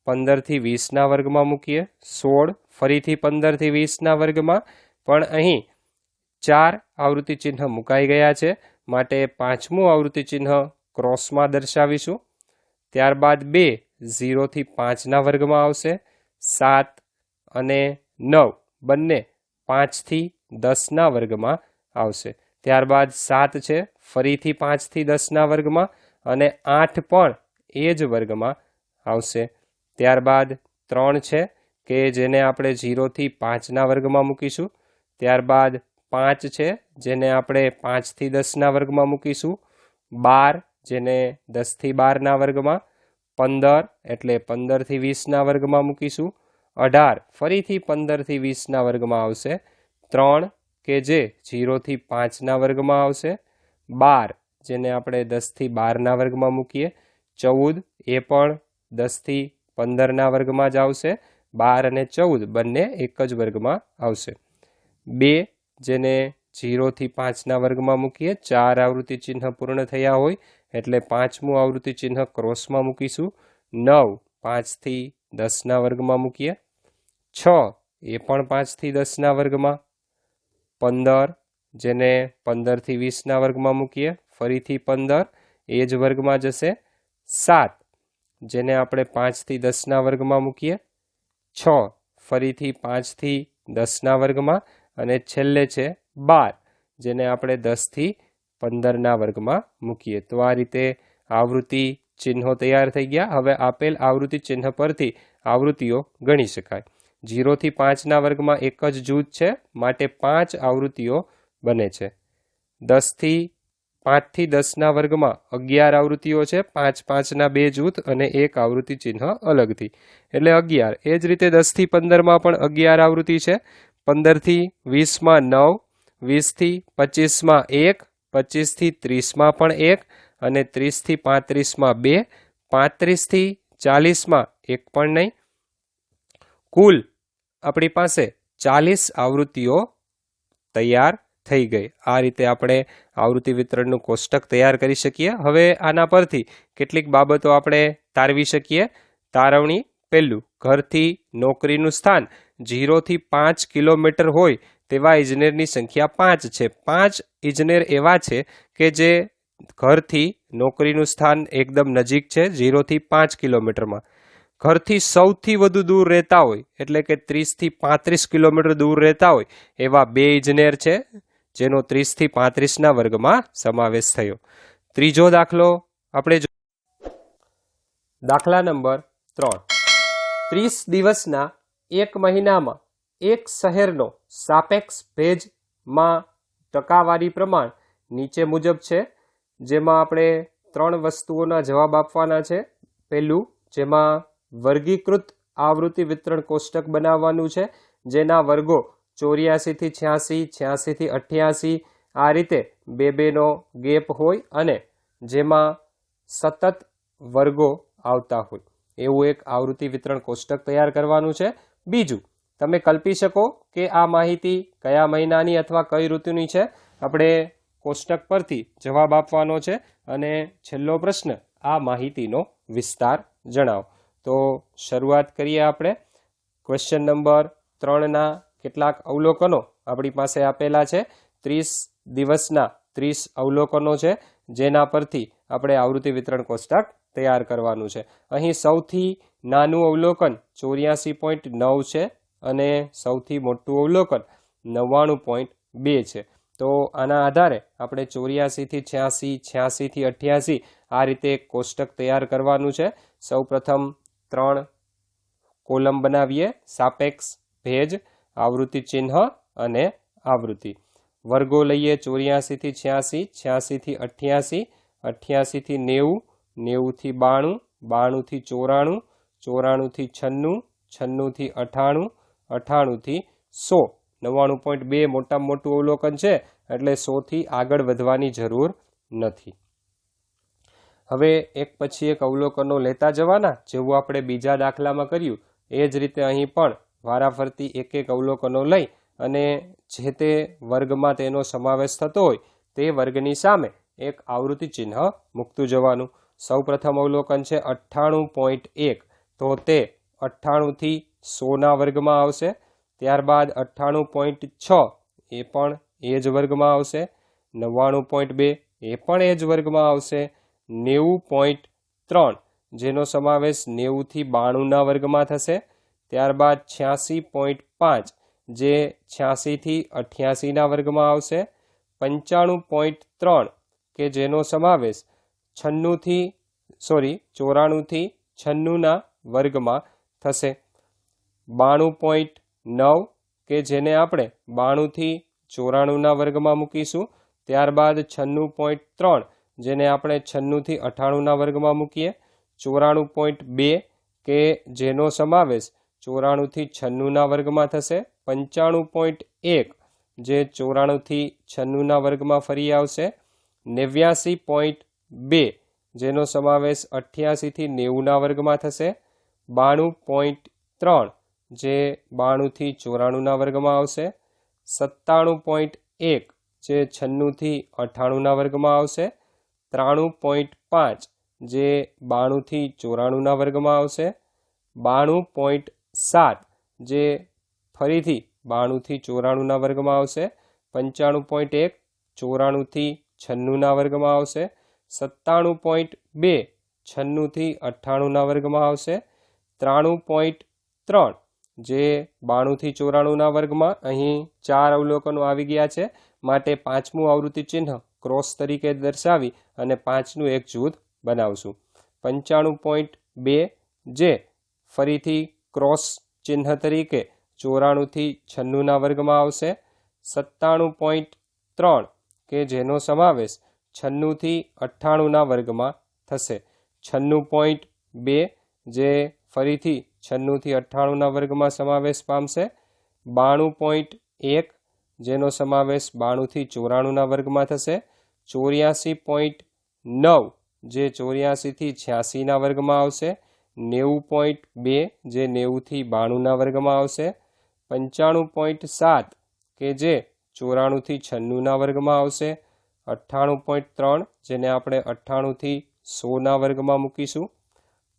15 થી 20ના વર્ગમાં મૂકીએ. 16, ફરીથી 15 થી 20ના વર્ગમાં, પણ અહીં 4 આવૃત્તિ ચિહ્ન મુકાઈ ગયા છે, માટે 5મું આવૃત્તિ ચિહ્ન ક્રોસમાં દર્શાવીશું. ત્યારબાદ 2 0 થી 5ના વર્ગમાં આવશે. 7 અને 9 બંને 5 થી 10ના વર્ગમાં આવશે. ત્યારબાદ 7 છે, ફરીથી 5 થી 10ના વર્ગમાં, અને 8 પણ એ જ વર્ગમાં આવશે. ત્યારબાદ 3 છે, કે જેને આપણે 0 થી 5ના વર્ગમાં મૂકીશું. ત્યારબાદ 5 છે, જેને આપણે 5 થી 10ના વર્ગમાં મૂકીશું. 12, જેને 10 થી 12ના વર્ગમાં. 15, એટલે 15 થી 20ના વર્ગમાં મૂકીશું. 18, ફરીથી 15 થી 20ના વર્ગમાં આવશે. 3, કે જે 0 થી 5ના વર્ગમાં આવશે. 12, જેને આપણે 10 થી 12ના વર્ગમાં મૂકીએ. 14, એ પણ 10 થી 15ના વર્ગમાં જ આવશે. 12 અને 14 બંને એક જ વર્ગમાં આવશે. 2, જેને 0 થી 5ના વર્ગમાં મૂકીએ. 4 આવૃત્તિ ચિહ્ન પૂર્ણ થયા હોય એટલે 5મું આવૃત્તિ ચિહ્ન ક્રોસમાં મૂકીશું. 9, 5 થી 10ના વર્ગમાં મૂકીએ. 6, એ પણ 5 થી 10ના વર્ગમાં. 15, જેને 15 થી 20ના વર્ગમાં મૂકીએ. ફરીથી 15 એ જ વર્ગમાં જશે. 7, જેને આપણે 5 થી 10ના વર્ગમાં મૂકીએ. 6, ફરીથી 5 થી 10ના વર્ગમાં, અને છેલ્લે છે 12, જેને આપણે 10 થી 15ના વર્ગમાં મૂકીએ. તો આ રીતે આવૃત્તિ ચિહ્નો તૈયાર થઈ ગયા. હવે આપેલ આવૃત્તિ ચિહ્ન પરથી આવૃત્તિઓ ગણી શકાય. 0 થી 5ના વર્ગમાં એક જ જૂથ છે, માટે 5 આવૃત્તિઓ બને છે. 5 થી 10ના વર્ગમાં 11 આવૃત્તિઓ છે. 5 5ના 2 જૂથ અને એક આવૃત્તિ ચિહ્ન અલગથી, એટલે 11. એ જ રીતે 10 થી 15માં પણ 11 આવૃત્તિ છે. 15 થી 20માં 9, 20 થી 25માં 1, 25 થી 30માં પણ 1, અને 30 થી 35માં 2, 35 થી 40માં 1 પણ નહીં, કુલ આપણી પાસે 40 આવૃત્તિઓ તૈયાર થઈ ગઈ। આ રીતે આપણે આવૃત્તિ વિતરણનું કોષ્ટક તૈયાર કરી શકીએ। હવે આના પરથી કેટલીક બાબતો આપણે તારવી શકીએ। તારવણી પહેલું, ઘરથી નોકરીનું સ્થાન 0 થી 5 કિલોમીટર હોય તેવા ઇજનેરની સંખ્યા 5 છે। 5 ઇજનેર એવા છે કે જે ઘરથી નોકરીનું સ્થાન એકદમ નજીક છે, 0 થી 5 કિલોમીટરમાં। ઘરથી સૌથી વધુ દૂર રહેતા હોય એટલે કે 30 થી 35 કિલોમીટર દૂર રહેતા હોય એવા 2 ઇજનેર છે, જેનો 30 થી 35ના વર્ગમાં સમાવેશ થયો। ત્રીજો દાખલો આપણે દાખલા નંબર 3, 30 દિવસના એક મહિનામાં એક શહેરનો સાપેક્ષ ભેજમાં ટકાવારી પ્રમાણ નીચે મુજબ છે, જેમાં આપણે 3 વસ્તુઓના જવાબ આપવાના છે। પહેલું, જેમાં વર્ગીકૃત આવૃત્તિ વિતરણ કોષ્ટક બનાવવાનું છે, જેના વર્ગો 84 થી 86, 86 થી 88 આ રીતે 2-2નો ગેપ હોય અને જેમાં સતત વર્ગો આવતા હોય એવું એક આવૃત્તિ વિતરણ કોષ્ટક તૈયાર કરવાનું છે। બીજું, તમે કલ્પી શકો કે આ માહિતી કયા મહિનાની અથવા કઈ ઋતુની છે, આપણે કોષ્ટક પરથી જવાબ આપવાનો છે। અને છેલ્લો પ્રશ્ન, આ માહિતીનો વિસ્તાર જણાવો। તો શરૂઆત કરીએ આપણે। ક્વેશ્ચન નંબર 3ના કેટલાક અવલોકનો આપણી પાસે આપેલા છે। 30 દિવસના 30 અવલોકનો છે, જેના પરથી આપણે આવૃત્તિ વિતરણ કોષ્ટક તૈયાર કરવાનું છે। અહીં સૌથી નાનું અવલોકન 84.9 છે અને સૌથી મોટું અવલોકન 99.2 છે। તો આના આધારે આપણે 84 થી 86, 86 થી 88 આ રીતે કોષ્ટક તૈયાર કરવાનું છે। સૌ પ્રથમ 3 કોલમ બનાવીએ, સાપેક્ષ, ભેજ, આવૃત્તિ ચિહ્ન અને આવૃત્તિ। વર્ગો લઈએ 84 થી 86, 86 થી 88, 88 થી 90, 90 થી 92, 92 થી 94, 94 થી 96, 96 થી 98, 98 થી 100। 99.2 મોટામાં મોટું અવલોકન છે એટલે 100 થી આગળ વધવાની જરૂર નથી। હવે એક પછી એક અવલોકનો લેતા જવાના, જેવું આપણે બીજા દાખલામાં કર્યું એ જ રીતે અહીં પણ વારાફરતી એક એક અવલોકનો લઈ અને જે તે વર્ગમાં તેનો સમાવેશ થતો હોય તે વર્ગની સામે એક આવૃત્તિ ચિહ્ન મૂકતું જવાનું। સૌ પ્રથમ અવલોકન છે 98.1, તો તે 98 થી 100ના વર્ગમાં આવશે। ત્યારબાદ 98.6 એ પણ એ જ વર્ગમાં આવશે। 99.2 એ પણ એ જ વર્ગમાં આવશે। 90.3 જેનો સમાવેશ 90 થી 92ના વર્ગમાં થશે। ત્યારબાદ 86.5 જે 86 થી 88ના વર્ગમાં આવશે। 95.3 કે જેનો સમાવેશ 94 થી 96ના વર્ગમાં થશે। 92.9 કે જેને આપણે 92 થી 94ના વર્ગમાં મૂકીશું। ત્યારબાદ 96.3 જેને આપણે 96 થી 98ના વર્ગમાં મૂકીએ। 94.2 કે જેનો સમાવેશ 94 થી 96ના વર્ગમાં થશે। 95.1 જે 94 થી 96ના વર્ગમાં ફરી આવશે। 89.2 જેનો સમાવેશ 88 થી 90ના વર્ગમાં થશે। 92.3 જે 92 થી 94ના વર્ગમાં આવશે। 97.1 જે 96 થી 98ના વર્ગમાં આવશે। 93.5 જે 92 થી 94ના વર્ગમાં આવશે। 92.7 જે ફરીથી 92 થી 94ના વર્ગમાં આવશે। 95.1 94 થી 96ના વર્ગમાં આવશે। 97.2 96 થી 98ના વર્ગમાં આવશે। 93.3 જે 92 થી 94ના વર્ગમાં। અહીં 4 અવલોકનો આવી ગયા છે, માટે 5મું આવૃત્તિ ચિહ્ન ક્રોસ તરીકે દર્શાવી અને 5નું એક જૂથ બનાવશું। 95.2 જે ફરીથી ક્રોસ ચિહ્ન તરીકે 94 થી 96ના વર્ગમાં આવશે। 97.3 કે જેનો સમાવેશ 96 થી 98ના વર્ગમાં થશે। 96.2 જે ફરીથી 96 થી 98ના વર્ગમાં સમાવેશ પામશે। 92.1 જેનો સમાવેશ 92 થી 94ના વર્ગમાં થશે। 84.9 જે 84 થી 86ના વર્ગમાં આવશે। 90.2 જે 90 થી 92ના વર્ગમાં આવશે, 95.7 કે જે 94 થી 96ના વર્ગમાં આવશે, 98.3 જેને આપણે 98 થી 100ના વર્ગમાં મૂકીશું,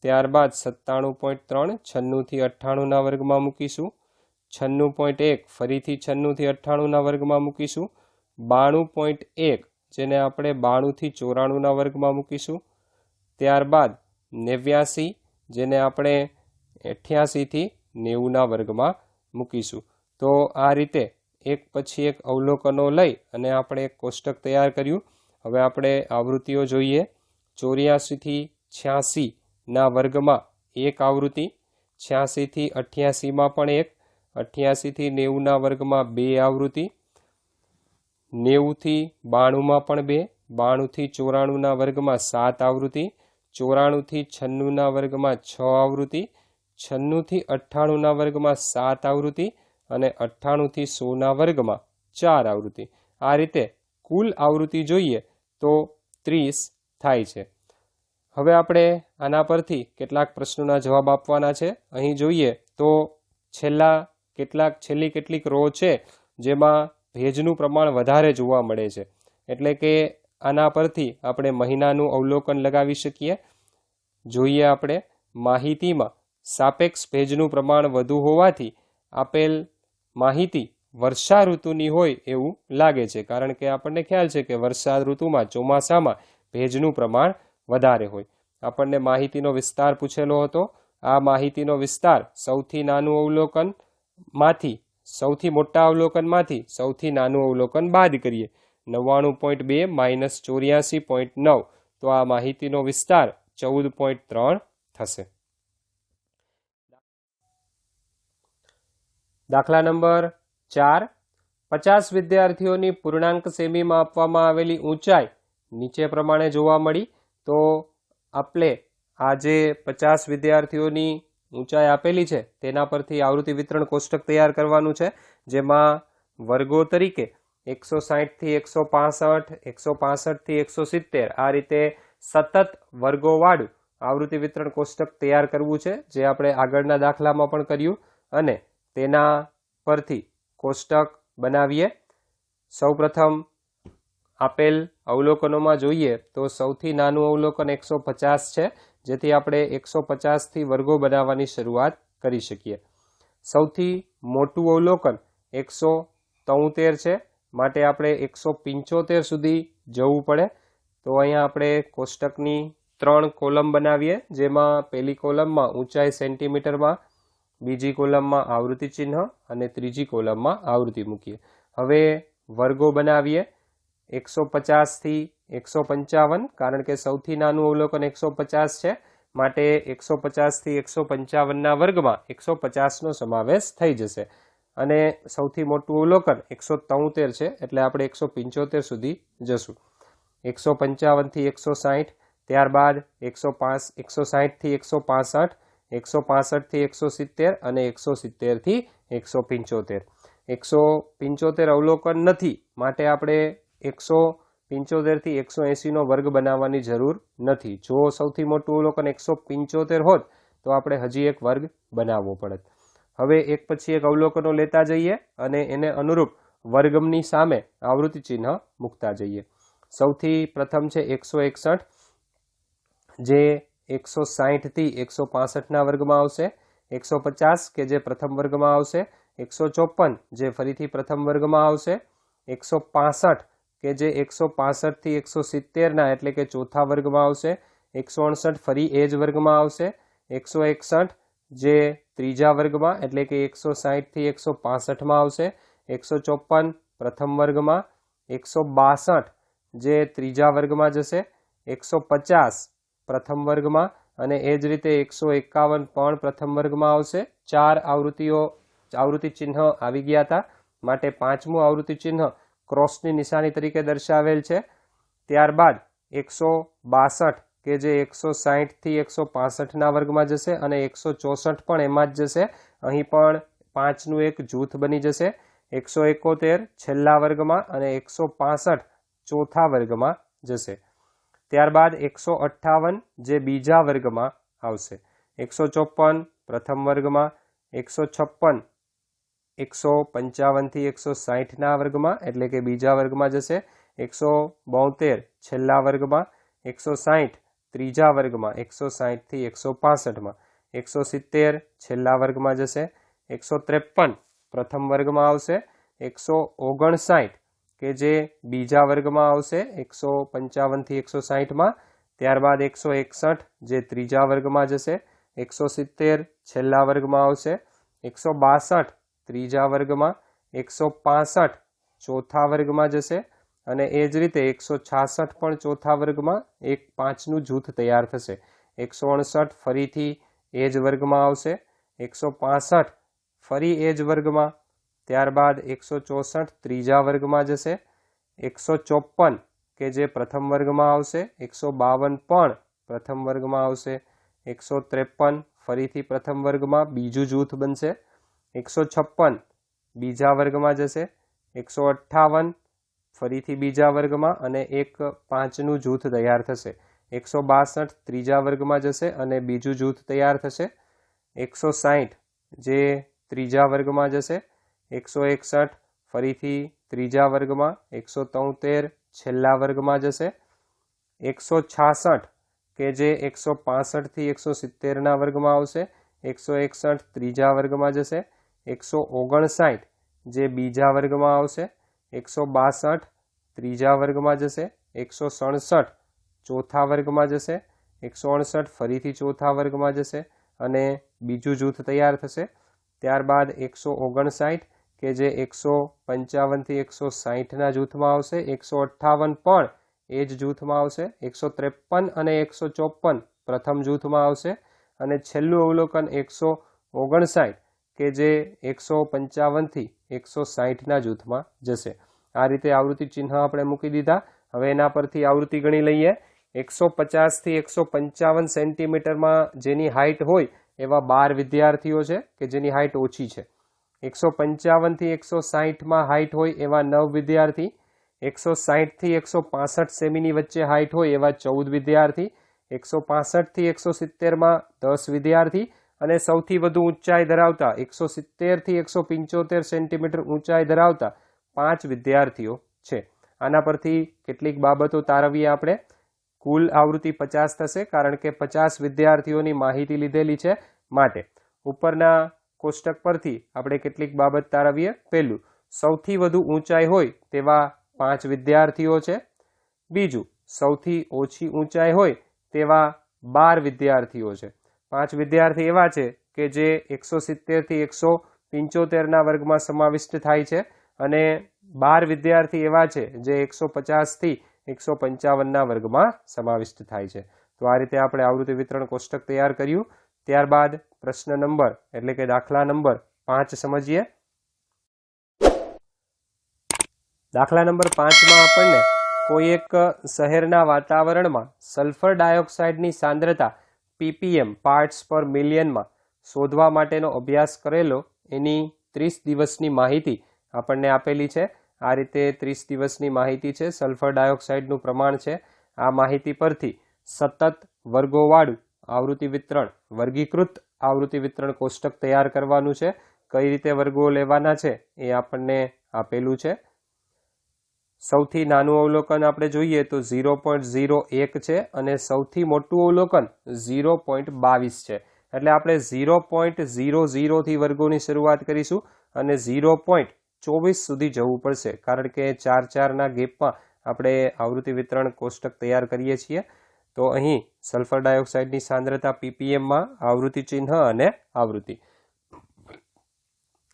ત્યારબાદ 97.3 96 થી 98ના વર્ગમાં મૂકીશું, 96.1 ફરીથી 96 થી 98ના વર્ગમાં મૂકીશું, 92.1 જેને આપણે 92 થી 94ના વર્ગમાં મૂકીશું, ત્યારબાદ 89 જેને આપણે 88 થી 90ના વર્ગમાં મૂકીશું. તો આ રીતે એક પછી એક અવલોકનો લઈ અને આપણે એક કોષ્ટક તૈયાર કર્યું. હવે આપણે આવૃત્તિઓ જોઈએ. 84 થી 86ના વર્ગમાં એક આવૃત્તિ, 86 થી 88માં પણ એક, 88 થી 90ના વર્ગમાં બે આવૃત્તિ, 90 થી 92માં પણ બે, 92 થી 94ના વર્ગમાં 7 આવૃત્તિ, 94 થી 96ના વર્ગમાં 6 આવૃત્તિ, 96 થી 98ના વર્ગમાં 7 આવૃત્તિ અને 98 થી 100ના વર્ગમાં 4 આવૃત્તિ. આ રીતે કુલ આવૃત્તિ જોઈએ તો 30 થાય છે. હવે આપણે આના પરથી કેટલાક પ્રશ્નોના જવાબ આપવાના છે. અહીં જોઈએ તો છેલ્લી કેટલીક રો છે જેમાં ભેજનું પ્રમાણ વધારે જોવા મળે છે, એટલે કે આના પરથી આપણે મહિનાનું અવલોકન લગાવી શકીએ. જોઈએ આપણે માહિતીમાં સાપેક્ષ ભેજનું પ્રમાણ વધુ હોવાથી આપેલ માહિતી વર્ષા ઋતુની હોય એવું લાગે છે, કારણ કે આપણને ખ્યાલ છે કે વર્ષા ઋતુમાં ચોમાસામાં ભેજનું પ્રમાણ વધારે હોય. આપણને માહિતીનો વિસ્તાર પૂછેલો હતો. આ માહિતીનો વિસ્તાર સૌથી નાનું અવલોકનમાંથી સૌથી મોટા અવલોકનમાંથી સૌથી નાનું અવલોકન બાદ કરીએ. 99.2 માઇનસ 84.9 તો આ માહિતીનો વિસ્તાર 14.3 થશે. દાખલા નંબર 4. 50 વિદ્યાર્થીઓની પૂર્ણાંક સેમીમાં આપવામાં આવેલી ઊંચાઈ નીચે પ્રમાણે જોવા મળી. તો આપણે આ જે 50 વિદ્યાર્થીઓની ઊંચાઈ આપેલી છે તેના પરથી આવૃત્તિ વિતરણ કોષ્ટક તૈયાર કરવાનું છે, જેમાં વર્ગો તરીકે 160 થી 165, 165 થી 170 આ રીતે સતત વર્ગોવાળું આવૃત્તિ વિતરણ કોષ્ટક તૈયાર કરવું છે, જે આપણે આગળના દાખલામાં પણ કર્યું. અને તેના પરથી કોષ્ટક બનાવીએ. સૌપ્રથમ આપેલ અવલોકનોમાં જોઈએ તો સૌથી નાનું અવલોકન 150 છે, જેથી આપણે 150 થી વર્ગો બનાવવાની શરૂઆત કરી શકીએ. સૌથી મોટું અવલોકન 173 છે, માટે આપણે 175 સુધી જવું પડે. તો અહીંયા આપણે કોષ્ટકની 3 કોલમ બનાવીએ, જેમાં પહેલી કોલમમાં ઊંચાઈ સેન્ટીમીટરમાં, બીજી કોલમમાં આવૃત્તિ ચિહ્ન અને ત્રીજી કોલમમાં આવૃત્તિ મૂકીએ. હવે વર્ગો બનાવીએ. 150 થી 155, કારણ કે સૌથી નાનું અવલોકન 150 છે, માટે 150 થી 155ના વર્ગમાં 150નો સમાવેશ થઈ જશે. અને સૌથી મોટું અવલોકન 173 છે, એટલે આપણે 175 સુધી જશું. 155 થી 160, ત્યારબાદ 160 થી 165, 165 થી 170 અને 170 થી 175. 175 અવલોકન નથી, માટે આપણે 175 થી 180નો વર્ગ બનાવવાની જરૂર નથી. જો સૌથી મોટું અવલોકન 175 હોત તો આપણે હજી એક વર્ગ બનાવવો પડત. હવે એક પછી એક અવલોકનો લેતા જઈએ અને એને અનુરૂપ વર્ગમની સામે આવૃત્તિ ચિહ્ન મૂકતા જઈએ. સૌથી પ્રથમ છે 161, જે 160 થી 165ના વર્ગમાં આવશે. 150 કે જે પ્રથમ વર્ગમાં આવશે. 154 જે ફરીથી પ્રથમ વર્ગમાં આવશે. 165 કે જે 165 થી 170ના એટલે કે ચોથા વર્ગમાં આવશે. 168 ફરી એ જ વર્ગમાં આવશે. 161 જે ત્રીજા વર્ગમાં એટલે કે 160 થી 165માં આવશે. 154 પ્રથમ વર્ગમાં. 162 જે ત્રીજા વર્ગમાં જશે. 150 પ્રથમ વર્ગમાં અને એ જ રીતે 151 પણ પ્રથમ વર્ગમાં આવશે. 4 આવૃત્તિ ચિહ્ન આવી ગયા હતા, માટે પાંચમું આવૃત્તિ ચિહ્ન ક્રોસની નિશાની તરીકે દર્શાવેલ છે. ત્યારબાદ 162 કે જે 160 થી 165ના વર્ગમાં જશે અને 164 પણ એમાં જ જશે. અહીં પણ 5નું એક જૂથ બની જશે. 171 છેલ્લા વર્ગમાં અને 165 ચોથા વર્ગમાં જશે. ત્યારબાદ 158 જે બીજા વર્ગમાં આવશે. 154 પ્રથમ વર્ગમાં, 156 155 થી 160ના વર્ગમાં એટલે કે બીજા વર્ગમાં જશે, 172 છેલ્લા વર્ગમાં, 160 ત્રીજા વર્ગમાં, 160 થી 165માં, 170 છેલ્લા વર્ગમાં જશે, 153 પ્રથમ વર્ગમાં આવશે, 159 કે જે બીજા વર્ગમાં આવશે 155 થી 160માં, ત્યારબાદ 161 જે ત્રીજા વર્ગમાં જશે, 170 છેલ્લા વર્ગમાં આવશે, 162 ત્રીજા વર્ગમાં, 165 ચોથા વર્ગમાં જશે અને એ જ રીતે 166 પણ ચોથા વર્ગમાં એક 5નું જૂથ તૈયાર થશે, 159 ફરીથી એ જ વર્ગમાં આવશે, 165 ફરી એ જ વર્ગમાં, ત્યારબાદ 164 ત્રીજા વર્ગમાં જશે, 154 કે જે પ્રથમ વર્ગમાં આવશે, 152 પણ પ્રથમ વર્ગમાં આવશે, 153 ફરીથી પ્રથમ વર્ગમાં બીજું જૂથ બનશે, 156 બીજા વર્ગમાં જશે, 158 ફરીથી બીજા વર્ગમાં અને એક 5નું જૂથ તૈયાર થશે, 162 ત્રીજા વર્ગમાં જશે અને બીજું જૂથ તૈયાર થશે, 160 જે ત્રીજા વર્ગમાં જશે, 161 ફરીથી ત્રીજા વર્ગમાં, 173 છેલ્લા વર્ગમાં જશે, 166 કે જે 165 થી 170ના વર્ગમાં આવશે, 161 ત્રીજા વર્ગમાં જશે, 159 જે બીજા વર્ગમાં આવશે, 162 ત્રીજા વર્ગમાં જશે, 167 ચોથા વર્ગમાં જશે, 168 ફરીથી ચોથા વર્ગમાં જશે અને બીજું જૂથ તૈયાર થશે, ત્યારબાદ 159 કે જે 155 થી 160ના જૂથમાં આવશે, 158 પણ એ જ જૂથમાં આવશે, 153 અને 154 પ્રથમ જૂથમાં આવશે અને છેલ્લું અવલોકન 159 કે જે 155 થી 160ના જૂથમાં જશે. આ રીતે આવૃત્તિ ચિહ્ન આપણે મૂકી દીધા. હવે એના પરથી આવૃત્તિ ગણી લઈએ. 150 થી 155 સેન્ટીમીટરમાં જેની હાઇટ હોય એવા 12 વિદ્યાર્થીઓ છે કે જેની હાઇટ ઓછી છે. 155 થી 160માં હાઇટ હોય એવા 9 વિદ્યાર્થી, 160 થી 165 સેમીની વચ્ચે હાઇટ હોય એવા 14 વિદ્યાર્થી, 165 થી 170માં 10 વિદ્યાર્થી અને સૌથી વધુ ઊંચાઈ ધરાવતા 170 થી 175 સેન્ટીમીટર ઊંચાઈ ધરાવતા 5 વિદ્યાર્થીઓ છે. આના પરથી કેટલીક બાબતો તારવીએ આપણે. કુલ આવૃત્તિ 50 થશે કારણ કે 50 વિદ્યાર્થીઓની માહિતી લીધેલી છે માટે. ઉપરના કોષ્ટક પરથી આપણે કેટલીક બાબત તારવીએ. પહેલું, સૌથી વધુ ઊંચાઈ હોય તેવા 5 વિદ્યાર્થીઓ છે. બીજું, સૌથી ઓછી ઊંચાઈ હોય તેવા 12 વિદ્યાર્થીઓ છે. 5 વિદ્યાર્થી એવા છે કે જે 170 થી 175ના વર્ગમાં સમાવિષ્ટ થાય છે અને 12 વિદ્યાર્થી એવા છે જે 150 થી 155ના વર્ગમાં સમાવિષ્ટ થાય છે. તો આ રીતે આપણે આવૃત્તિ વિતરણ કોષ્ટક તૈયાર કર્યું. ત્યારબાદ પ્રશ્ન નંબર એટલે કે દાખલા નંબર 5 સમજીએ. દાખલા નંબર 5માં આપણને કોઈ એક શહેરના વાતાવરણમાં સલ્ફર ડાયોક્સાઇડની સાંદ્રતા ppm પાર્ટ્સ પર મિલિયનમાં શોધવા માટેનો અભ્યાસ કરેલો એની 30 દિવસની માહિતી આપણને આપેલી છે. આ રીતે 30 દિવસની માહિતી છે. સલ્ફર ડાયોક્સાઇડનું પ્રમાણ છે. આ માહિતી પરથી સતત વર્ગોવાળું આવૃત્તિ વિતરણ, વર્ગીકૃત આવૃત્તિ વિતરણ કોષ્ટક તૈયાર કરવાનું છે. કઈ રીતે વર્ગો લેવાના છે એ આપણને આપેલું છે. સૌથી નાનું અવલોકન આપણે જોઈએ તો 0.01 છે અને સૌથી મોટું અવલોકન 0.22 છે. એટલે આપણે 0.00 થી વર્ગોની શરૂઆત કરીશું અને 0.24 સુધી જવું પડશે કારણ કે 4-4ના ગેપમાં આપણે આવૃત્તિ વિતરણ કોષ્ટક તૈયાર કરીએ છીએ. તો અહીં સલ્ફર ડાયોક્સાઇડની સાંદ્રતા ppmમાં આવૃત્તિ ચિહ્ન અને આવૃત્તિ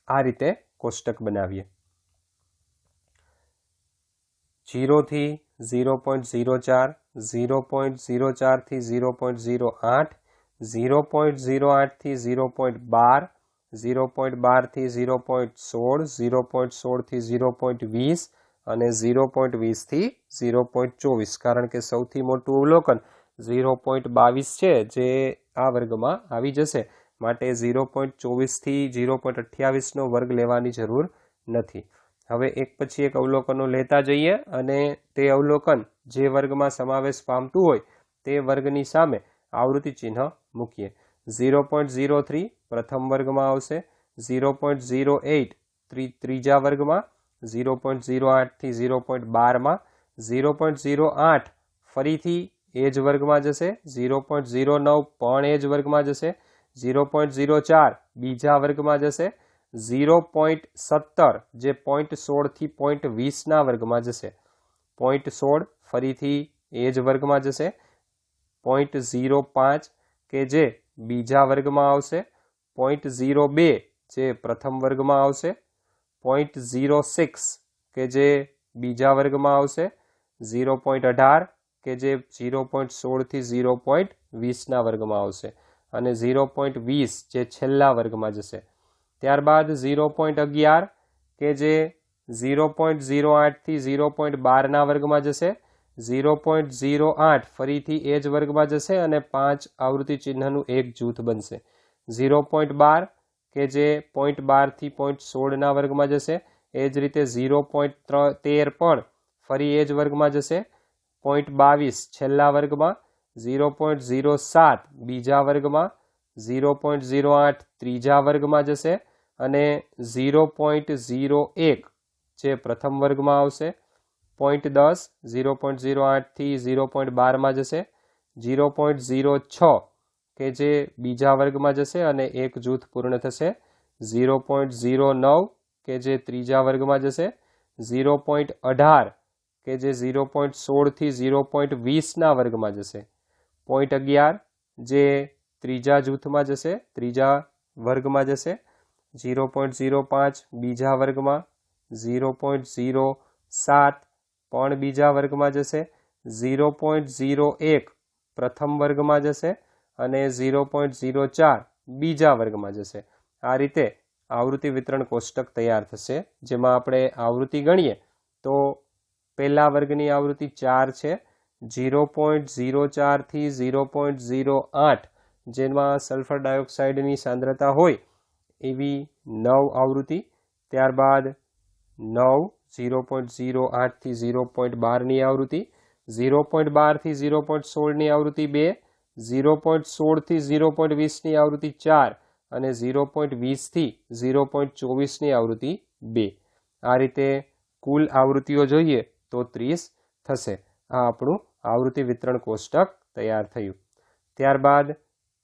આ રીતે કોષ્ટક બનાવીએ. 0 થી 0.04, 0.04 થી 0.08, 0.08 થી 0.12, 0.12 થી 0.16, 0.16 થી 0.20 અને 0.20 થી 0.24 કારણ કે સૌથી મોટું અવલોકન 0.22 છે જે આ વર્ગમાં આવી જશે માટે 0.24 થી 0.28નો વર્ગ લેવાની જરૂર નથી. હવે એક પછી એક અવલોકનો લેતા જઈએ અને તે અવલોકન જે વર્ગમાં સમાવેશ પામતું હોય તે વર્ગની સામે આવૃત્તિ ચિહ્ન મૂકીએ. 0.03 પ્રથમ વર્ગમાં આવશે, 0.08 ત્રીજા વર્ગમાં, 0.08 થી 0.12માં, 0.08 ફરીથી એ જ વર્ગમાં જશે, 0.09 પણ એ જ વર્ગમાં જશે, 0.04 બીજા વર્ગમાં જશે, 0.17 જે 0.16 થી 0.20ના વર્ગમાં જશે, 0.16 ફરીથી એ જ વર્ગમાં જશે, 0.05 કે જે બીજા વર્ગમાં આવશે, 0.02 જે પ્રથમ વર્ગમાં આવશે, 0.06 કે જે બીજા વર્ગમાં આવશે, 0.18 કે જે 0.16 થી 0.20ના વર્ગમાં આવશે અને 0.20 જે છેલ્લા વર્ગમાં જશે. ત્યારબાદ 0.11 કે જે 0.08 થી 0.12ના વર્ગમાં જશે, 0.08 ફરીથી એ જ વર્ગમાં જશે અને 5 આવૃત્તિ ચિહ્નનું એક જૂથ બનશે. 0.12 કે જે 0.12 થી 0.16ના વર્ગમાં જશે, એ જ રીતે 0.13 પણ ફરી એ જ વર્ગમાં જશે, 0.22 છેલ્લા વર્ગમાં, 0.07 બીજા વર્ગમાં, 0.08 ત્રીજા વર્ગમાં જશે અને 0.01 જે પ્રથમ વર્ગમાં આવશે, 0.10 0.08 થી 0.12માં જશે, 0.06 કે જે બીજા વર્ગમાં જશે અને એક જૂથ પૂર્ણ થશે, 0.09 કે જે ત્રીજા વર્ગમાં જશે, 0.18 કે જે 0.16 થી 0.20ના વર્ગમાં જશે, 0.11 જે ત્રીજા જૂથમાં જશે, ત્રીજા વર્ગમાં જશે, 0.05 બીજા વર્ગમાં, 0.07 પણ બીજા વર્ગમાં જશે, 0.01 પ્રથમ વર્ગમાં જશે અને 0.04 બીજા વર્ગમાં જશે. આ રીતે આવૃત્તિ વિતરણ કોષ્ટક તૈયાર થશે, જેમાં આપણે આવૃત્તિ ગણીએ તો પહેલા વર્ગની આવૃત્તિ 4 છે, 0.04 થી 0.08 જેમાં સલ્ફર ડાયોક્સાઇડની સાંદ્રતા હોય એવી 9 આવૃત્તિ, ત્યારબાદ 9 0.08 થી 0.12ની આવૃત્તિ, 0.12 થી 0.16ની આવૃત્તિ 2, 0.16 થી 0.20ની આવૃત્તિ 4 અને 0.20 થી 0.24ની આવૃત્તિ 2. આ રીતે કુલ આવૃત્તિઓ જોઈએ તો 30 થશે. આ આપણું આવૃત્તિ વિતરણ કોષ્ટક તૈયાર થયું. ત્યારબાદ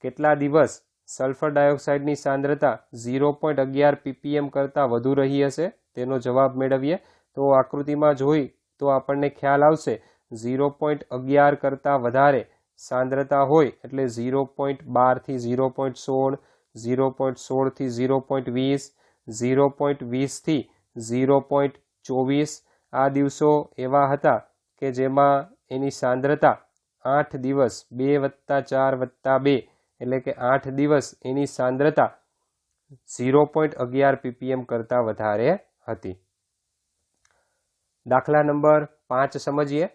કેટલા દિવસ સલ્ફર ડાયોક્સાઇડની સાંદ્રતા 0.11 ppm કરતાં વધુ રહી હશે તેનો જવાબ મેળવીએ તો આકૃતિમાં જોઈ તો આપણને ખ્યાલ આવશે 0.11 કરતાં વધારે સાંદ્રતા હોય એટલે 0.12 થી 0.16, 0.16 થી 0.20, 0.20 થી 0.24 આ દિવસો એવા હતા કે જેમાં એની સાંદ્રતા 8 દિવસ 2+4+2 એટલે કે 8 દિવસ એની સાંદ્રતા 0.11 ppm કરતાં વધારે હતી. દાખલા નંબર 5 સમજીએ.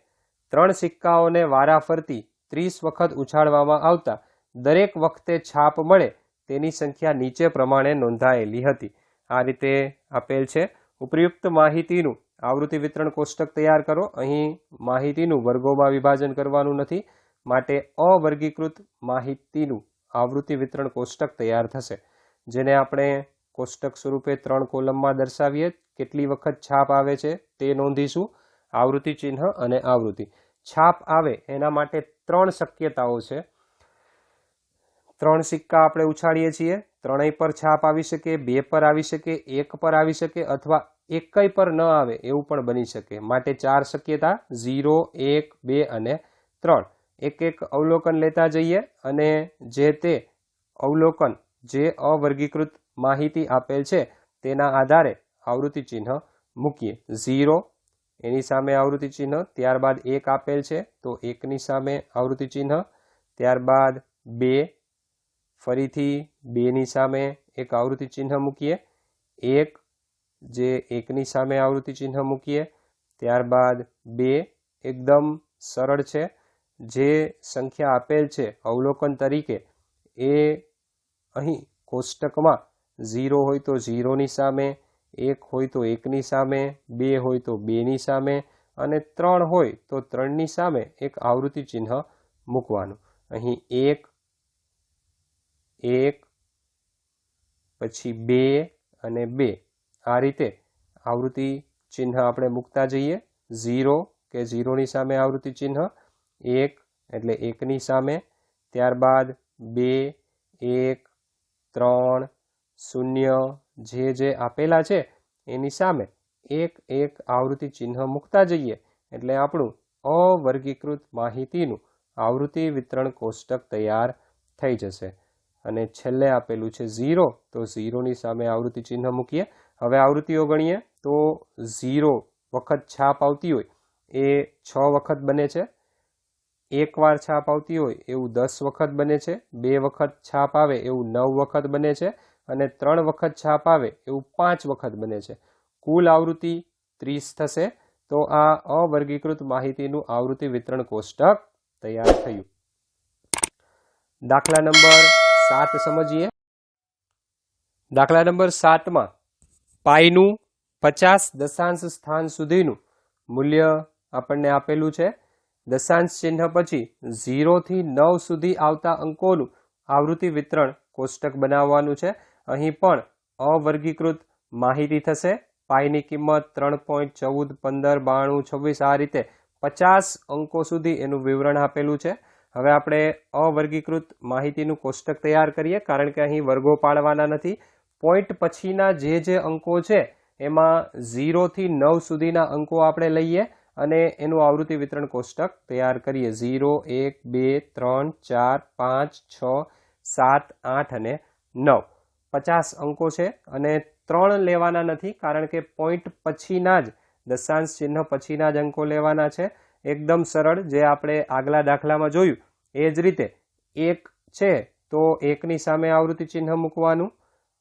3 સિક્કાઓને વારાફરતી 30 વખત ઉછાળવામાં આવતા દરેક વખતે છાપ મળે તેની સંખ્યા નીચે પ્રમાણે નોંધાયેલી હતી. આ રીતે આપેલ છે. ઉપયુક્ત માહિતીનું આવૃત્તિ વિતરણ કોષ્ટક તૈયાર કરો. અહીં માહિતીનું વર્ગોમાં વિભાજન કરવાનું નથી, માટે અવર્ગીકૃત માહિતીનું આવૃત્તિ વિતરણ કોષ્ટક તૈયાર થશે, જેને આપણે કોષ્ટક સ્વરૂપે 3 કોલમમાં દર્શાવીએ. કેટલી વખત છાપ આવે છે તે નોંધીશું. આવૃત્તિ ચિહ્ન અને આવૃત્તિ. છાપ આવે એના માટે 3 શક્યતાઓ છે. 3 સિક્કા આપણે ઉછાળીએ છીએ, 3 પર છાપ આવી શકે, 2 પર આવી શકે, 1 પર આવી શકે અથવા એકય પર ન આવે એવું પણ બની શકે. માટે 4 શક્યતા 0, 1, 2 અને 3. એક એક અવલોકન લેતા જઈએ અને જે તે અવલોકન જે અવર્ગીકૃત માહિતી આપેલ છે તેના આધારે આવૃત્તિ ચિહ્ન મૂકીએ. 0 એની સામે આવૃત્તિ ચિહ્ન, ત્યારબાદ 1 આપેલ છે તો 1ની સામે આવૃત્તિ ચિહ્ન, ત્યારબાદ 2 ફરીથી 2ની સામે એક આવૃત્તિ ચિહ્ન મૂકીએ, 1 જે 1ની સામે આવૃત્તિ ચિહ્ન મૂકીએ, ત્યારબાદ 2 એકદમ સરળ છે. જે સંખ્યા આપેલ છે અવલોકન તરીકે એ અહીં કોષ્ટકમાં 0 હોય તો 0ની સામે, 1 હોય તો 1ની સામે, 2 હોય તો 2ની સામે અને 3 હોય તો 3ની સામે એક આવૃત્તિ ચિહ્ન મૂકવાનું. અહીં 1, 1 પછી 2 અને 2 આ રીતે આવૃત્તિ ચિહ્ન આપણે મૂકતા જઈએ. 0 કે 0ની સામે આવૃત્તિ ચિહ્ન, 1 એટલે 1ની સામે, ત્યારબાદ 2 1 3 0 જે આપેલા છે એની સામે એક એક આવૃત્તિ ચિહ્ન મૂકતા જઈએ એટલે આપણું અવર્ગીકૃત માહિતીનું આવૃત્તિ વિતરણ કોષ્ટક તૈયાર થઈ જશે. અને છેલ્લે આપેલું છે 0, તો 0ની સામે આવૃત્તિ ચિહ્ન મૂકીએ. હવે આવૃત્તિઓ ગણીએ તો 0 વખત છાપ આવતી હોય એ 6 વખત બને છે, એક વાર છાપ આવતી હોય એવું 10 વખત બને છે, 2 વખત છાપ આવે એવું 9 વખત બને છે અને 3 વખત છાપ આવે એવું 5 વખત બને છે. કુલ આવૃત્તિ 30 થશે. તો આ અવર્ગીકૃત માહિતીનું આવૃત્તિ વિતરણ કોષ્ટક તૈયાર થયું. દાખલા નંબર 7 સમજીએ. દાખલા નંબર 7માં પાઈનું 50 દશાંશ સ્થાન સુધીનું મૂલ્ય આપણને આપેલું છે. દશાંશ ચિહ્ન પછી 0 થી 9 સુધી આવતા અંકોનું આવૃત્તિ વિતરણ કોષ્ટક બનાવવાનું છે. અહીં પણ અવર્ગીકૃત માહિતી થશે. પાઈની કિંમત 3.14 15 92 26 આ રીતે 50 અંકો સુધી એનું વિવરણ આપેલું છે. હવે આપણે અવર્ગીકૃત માહિતીનું કોષ્ટક તૈયાર કરીએ, કારણ કે અહીં વર્ગો પાડવાના નથી. પોઈન્ટ પછીના જે અંકો છે એમાં 0 થી 9 સુધીના અંકો આપણે લઈએ અને એનું આવૃત્તિ વિતરણ કોષ્ટક તૈયાર કરીએ. 0 1 2 3 4 5 6 7 8 અને 9 50 અંકો છે અને 3 લેવાના નથી, કારણ કે પોઈન્ટ પછીના જ દશાંશ ચિહ્ન પછીના જ અંકો લેવાના છે. એકદમ સરળ, જે આપણે આગલા દાખલામાં જોયું એ જ રીતે 1 છે તો 1ની સામે આવૃત્તિ ચિહ્ન મૂકવાનું,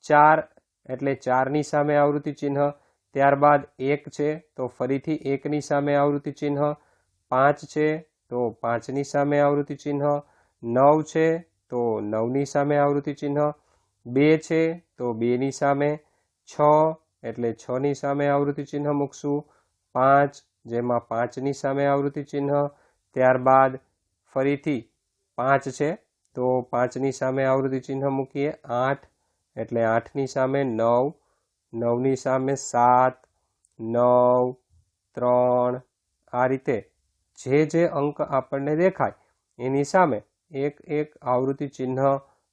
4 એટલે 4ની સામે આવૃત્તિ ચિહ્ન, ત્યારબાદ 1 છે તો ફરીથી 1ની સામે આવૃત્તિ ચિહ્ન, 5 છે તો 5ની સામે આવૃત્તિ ચિહ્ન, 9 છે તો 9ની સામે આવૃત્તિ ચિહ્ન, 2 છે તો 2ની સામે, 6 એટલે 6ની સામે આવૃત્તિ ચિહ્ન મૂકશું, 5 જેમાં 5ની સામે આવૃત્તિ ચિહ્ન, ત્યારબાદ ફરીથી 5 છે તો 5ની સામે આવૃત્તિ ચિહ્ન મૂકીએ, 8 એટલે 8ની સામે, 9 9ની સામે, 7 9 3 આ રીતે જે અંક આપણને દેખાય એની સામે એક એક આવૃત્તિ ચિહ્ન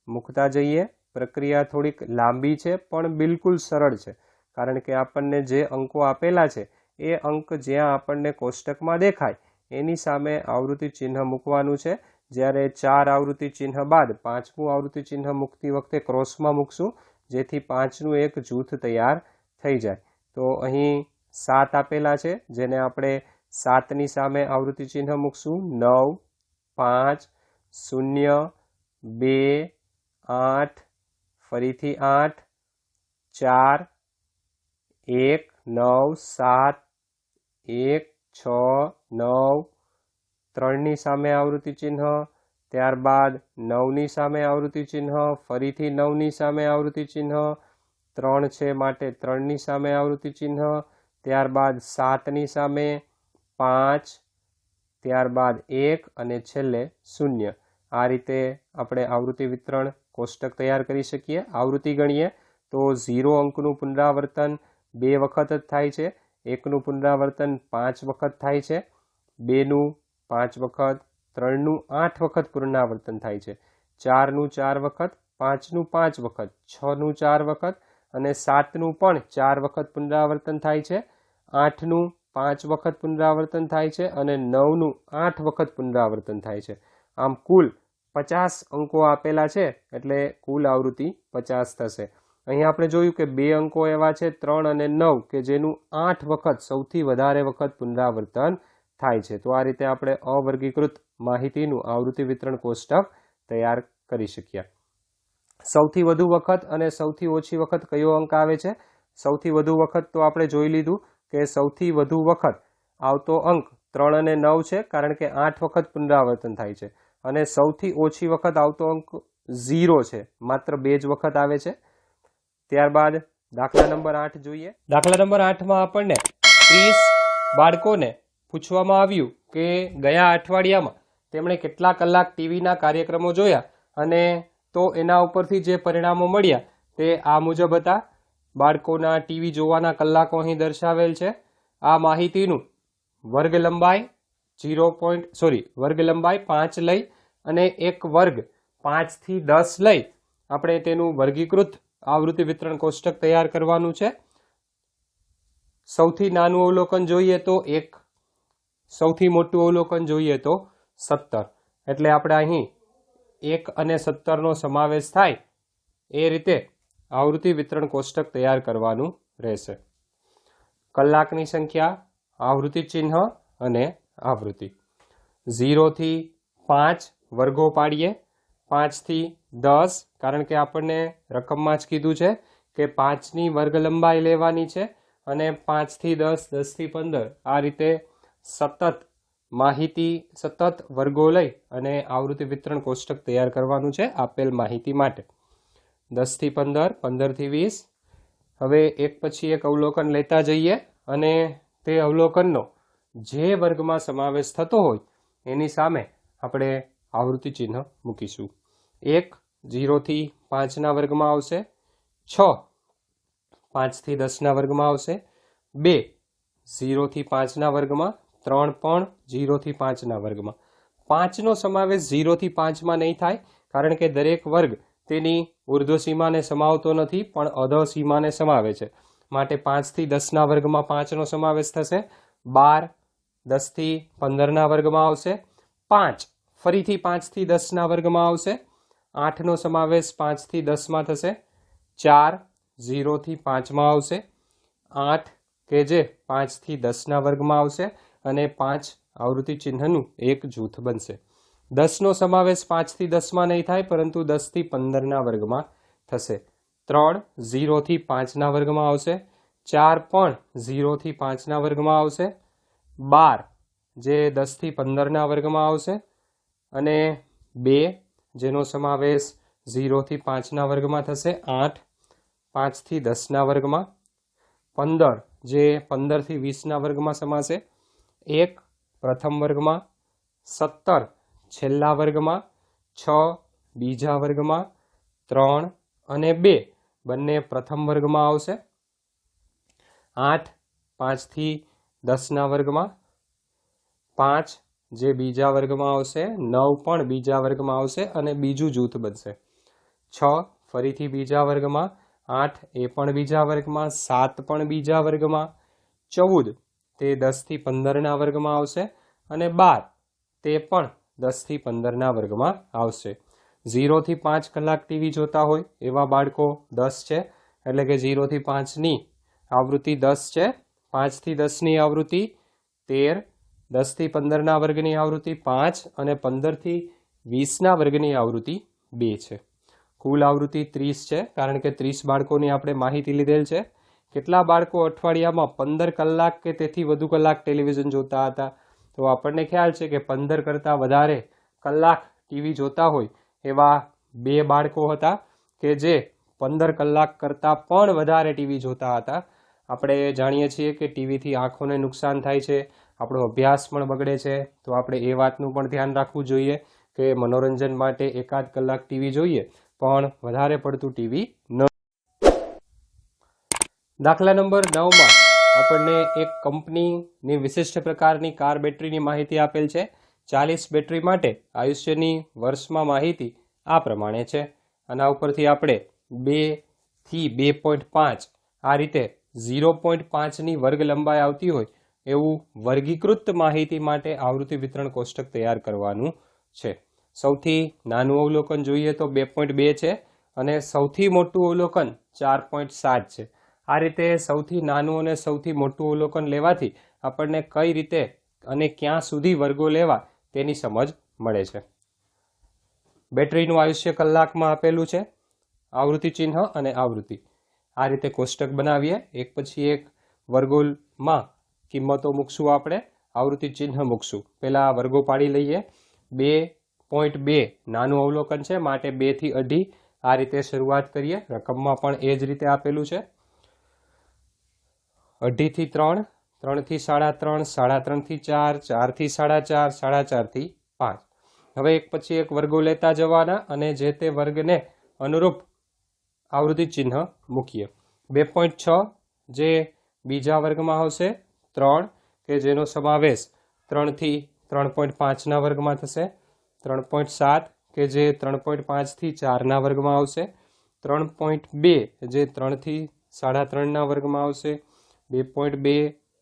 મૂકતા જઈએ. પ્રક્રિયા થોડીક લાંબી છે પણ બિલકુલ સરળ છે, કારણ કે આપણને જે અંકો આપેલા છે એ અંક જ્યાં આપણને કોષ્ટકમાં દેખાય એની સામે આવૃત્તિ ચિહ્ન મૂકવાનું છે. જ્યારે 4 આવૃત્તિ ચિહ્ન બાદ 5મું આવૃત્તિ ચિહ્ન મૂકતી વખતે ક્રોસમાં મૂકશું, જેથી 5નું એક જૂથ તૈયાર થઈ જાય. તો અહીં 7 આપેલા છે, જેને આપણે 7ની સામે આવૃત્તિ ચિહ્ન મૂકશું, 9 5 0 2 8 ફરીથી 8 4 1 9 7 1 6 9 3ની સામે આવૃત્તિ ચિહ્ન, ત્યારબાદ 9ની સામે આવૃત્તિ ચિહ્ન, ફરીથી 9ની સામે આવૃત્તિ ચિહ્ન, 3 છે માટે 3ની સામે આવૃત્તિ ચિહ્ન, ત્યારબાદ 7ની સામે, 5, ત્યારબાદ 1 અને છેલ્લે 0. આ રીતે આપણે આવૃત્તિ વિતરણ કોષ્ટક તૈયાર કરી શકીએ. આવૃત્તિ ગણીએ તો 0 અંકનું પુનરાવર્તન 2 વખત જ થાય છે, 1નું પુનરાવર્તન 5 વખત થાય છે, 2નું 5 વખત, 3નું 8 વખત પુનરાવર્તન થાય છે, 4નું 4 વખત, 5નું 5 વખત, 6નું 4 વખત અને 7નું પણ 4 વખત પુનરાવર્તન થાય છે, 8નું 5 વખત પુનરાવર્તન થાય છે અને 9નું 8 વખત પુનરાવર્તન થાય છે. આમ કુલ 50 અંકો આપેલા છે એટલે કુલ આવૃત્તિ 50 થશે. અહીં આપણે જોયું કે 2 અંકો એવા છે 3 અને 9 કે જેનું 8 વખત સૌથી વધારે વખત પુનરાવર્તન થાય છે. તો આ રીતે આપણે અવર્ગીકૃત માહિતીનું આવૃત્તિ વિતરણ કોષ્ટક તૈયાર કરી શક્યા. સૌથી વધુ વખત અને સૌથી ઓછી વખત કયો અંક આવે છે? સૌથી વધુ વખત તો આપણે જોઈ લીધું કે સૌથી વધુ વખત આવતો અંક 3 અને 9 છે, કારણ કે 8 વખત પુનરાવર્તન થાય છે, અને સૌથી ઓછી વખત આવતો અંક 0 છે, માત્ર 2 જ વખત આવે છે. ત્યારબાદ દાખલા નંબર 8 જોઈએ. દાખલા નંબર 8માં આપણને 30 બાળકોને પૂછવામાં આવ્યું કે ગયા અઠવાડિયામાં તેમણે કેટલા કલાક ટીવીના કાર્યક્રમો જોયા અને તો એના ઉપરથી જે પરિણામો મળ્યા તે આ મુજબ હતા. બાળકોના ટીવી જોવાના કલાકો અહીં દર્શાવેલ છે. આ માહિતીનું વર્ગ લંબાઈ વર્ગ લંબાઈ 5 લઈ અને એક વર્ગ 5 થી 10 લઈ આપણે તેનું વર્ગીકૃત આવૃત્તિ વિતરણ કોષ્ટક તૈયાર કરવાનું છે. સૌથી નાનું અવલોકન જોઈએ તો 1, સૌથી મોટું અવલોકન જોઈએ તો 17. એટલે આપણે અહીં 1 અને 17 નો સમાવેશ થાય એ રીતે આવૃત્તિ વિતરણ કોષ્ટક તૈયાર કરવાનું રહેશે. કલાકની સંખ્યા, આવૃત્તિ ચિહ્ન અને આવૃત્તિ. 0 થી 5 વર્ગો પાડીએ. 5 થી 10, કારણ કે આપણને રકમમાં જ કીધું છે કે 5ની વર્ગ લંબાઈ લેવાની છે અને 5 થી 10, 10 થી 15 આ રીતે સતત વર્ગો લઈ અને આવૃત્તિ વિતરણ કોષ્ટક તૈયાર કરવાનું છે આપેલ માહિતી માટે. 10 થી 15, 15 થી 20. હવે એક પછી એક અવલોકન લેતા જઈએ અને તે અવલોકનનો જે વર્ગમાં સમાવેશ થતો હોય એની સામે આપણે આવૃત્તિ ચિહ્ન મૂકીશું. 1 0 થી 5ના વર્ગમાં આવશે. 6 5 થી 10ના વર્ગમાં આવશે. 2 0 થી 5ના વર્ગમાં. 3 પણ 0 થી 5ના વર્ગમાં. 5નો સમાવેશ 0 થી 5માં નહીં થાય, કારણ કે દરેક વર્ગ તેની ઉર્ધ્વ સીમાને સમાવતો નથી પણ અધઃ સીમાને સમાવે છે. માટે 5 થી 10ના વર્ગમાં 5નો સમાવેશ થશે. 12 10 થી 15ના વર્ગમાં આવશે. 5 ફરીથી 5 થી 10ના વર્ગમાં આવશે. 8નો સમાવેશ 5 થી 10માં થશે. 4 0 થી 5માં આવશે. 8 કે જે 5 થી 10ના વર્ગમાં આવશે અને 5 આવૃત્તિ ચિહ્નનું એક જૂથ બનશે. 10નો સમાવેશ 5 થી 10માં નહીં થાય, પરંતુ 10 થી 15ના વર્ગમાં થશે. 3 0 થી 5ના વર્ગમાં આવશે. 4 પણ 0 થી 5ના વર્ગમાં આવશે. 12 જે 10 થી 15ના વર્ગમાં આવશે અને 2 જેનો સમાવેશ 0 થી 5ના વર્ગમાં થશે. 8 5 થી 10ના વર્ગમાં. 15 જે 15 થી 20ના વર્ગમાં સમાશે. 1 પ્રથમ વર્ગમાં. 17 છેલ્લા વર્ગમાં. 6 બીજા વર્ગમાં. 3 અને 2 બંને પ્રથમ વર્ગમાં આવશે. 8 5 થી 10ના વર્ગમાં. 5 જે બીજા વર્ગમાં આવશે. 9 પણ બીજા વર્ગમાં આવશે અને બીજું જૂથ બનશે. 6 ફરીથી બીજા વર્ગમાં. 8 એ પણ બીજા વર્ગમાં. 7 પણ બીજા વર્ગમાં. 14 તે 10 થી 15ના વર્ગમાં આવશે અને 12 તે પણ 10 થી 15ના વર્ગમાં આવશે. 0 થી 5 કલાક ટીવી જોતા હોય એવા બાળકો 10 છે, એટલે કે 0 થી 5ની આવૃત્તિ 10 છે. 5 થી 10ની આવૃત્તિ 13, 10 થી 15ના વર્ગની આવૃત્તિ 5 અને 15 થી 20ના વર્ગની આવૃત્તિ 2 છે. કુલ આવૃત્તિ 30 છે, કારણ કે 30 બાળકોની આપણે માહિતી લીધેલ છે. કેટલા બાળકો અઠવાડિયામાં 15 કલાક કે તેથી વધુ કલાક ટેલિવિઝન જોતા હતા? તો આપણને ખ્યાલ છે કે 15 કરતાં વધારે કલાક ટીવી જોતા હોય એવા 2 બાળકો હતા કે જે 15 કલાક કરતાં પણ વધારે ટીવી જોતા હતા. આપણે જાણીએ છીએ કે ટીવીથી આંખોને નુકસાન થાય છે, આપણો અભ્યાસ પણ બગડે છે. તો આપણે એ વાતનું પણ ધ્યાન રાખવું જોઈએ કે મનોરંજન માટે એકાદ કલાક ટીવી જોઈએ, પણ વધારે પડતું ટીવી ન. દાખલા નંબર 9માં આપણને એક કંપનીની વિશિષ્ટ પ્રકારની કાર બેટરીની માહિતી આપેલ છે. 40 બેટરી માટે આયુષ્યની વર્ષમાં માહિતી આ પ્રમાણે છે. આના ઉપરથી આપણે 2 થી 2.5 આ રીતે 0.5ની વર્ગ લંબાઈ આવતી હોય એવું વર્ગીકૃત માહિતી માટે આવૃત્તિ વિતરણ કોષ્ટક તૈયાર કરવાનું છે. સૌથી નાનું અવલોકન જોઈએ તો 2.2 છે અને સૌથી મોટું અવલોકન 4.7 છે. આ રીતે સૌથી નાનું અને સૌથી મોટું અવલોકન લેવાથી આપણને કઈ રીતે અને ક્યાં સુધી વર્ગો લેવા તેની સમજ મળે છે. બેટરીનું આયુષ્ય કલાકમાં આપેલું છે. આવૃત્તિ ચિહ્ન અને આવૃત્તિ આ રીતે કોષ્ટક બનાવીએ. એક પછી એક વર્ગોમાં કિંમતો મૂકશું. આપણે આવૃત્તિ ચિહ્ન મૂકશું. પહેલા વર્ગો પાડી લઈએ. 2.2 નાનું અવલોકન છે, માટે 2 થી 2.5 આ રીતે શરૂઆત કરીએ. રકમમાં પણ એ જ રીતે આપેલું છે. 2.5 થી 3, 3 થી 3.5, 3.5 થી 4, 4 થી 4.5, 4.5 થી 5. હવે એક પછી એક વર્ગો લેતા જવાના અને જે તે વર્ગને અનુરૂપ આવૃત્તિ ચિહ્ન મૂકીએ. 2.6 જે બીજા વર્ગમાં આવશે, 3 કે જેનો સમાવેશ 3 થી 3.5ના વર્ગમાં થશે, 3.7 કે જે 3.5 થી 4ના વર્ગમાં આવશે, 3.2 જે 3 થી 3.5ના વર્ગમાં આવશે, 2.2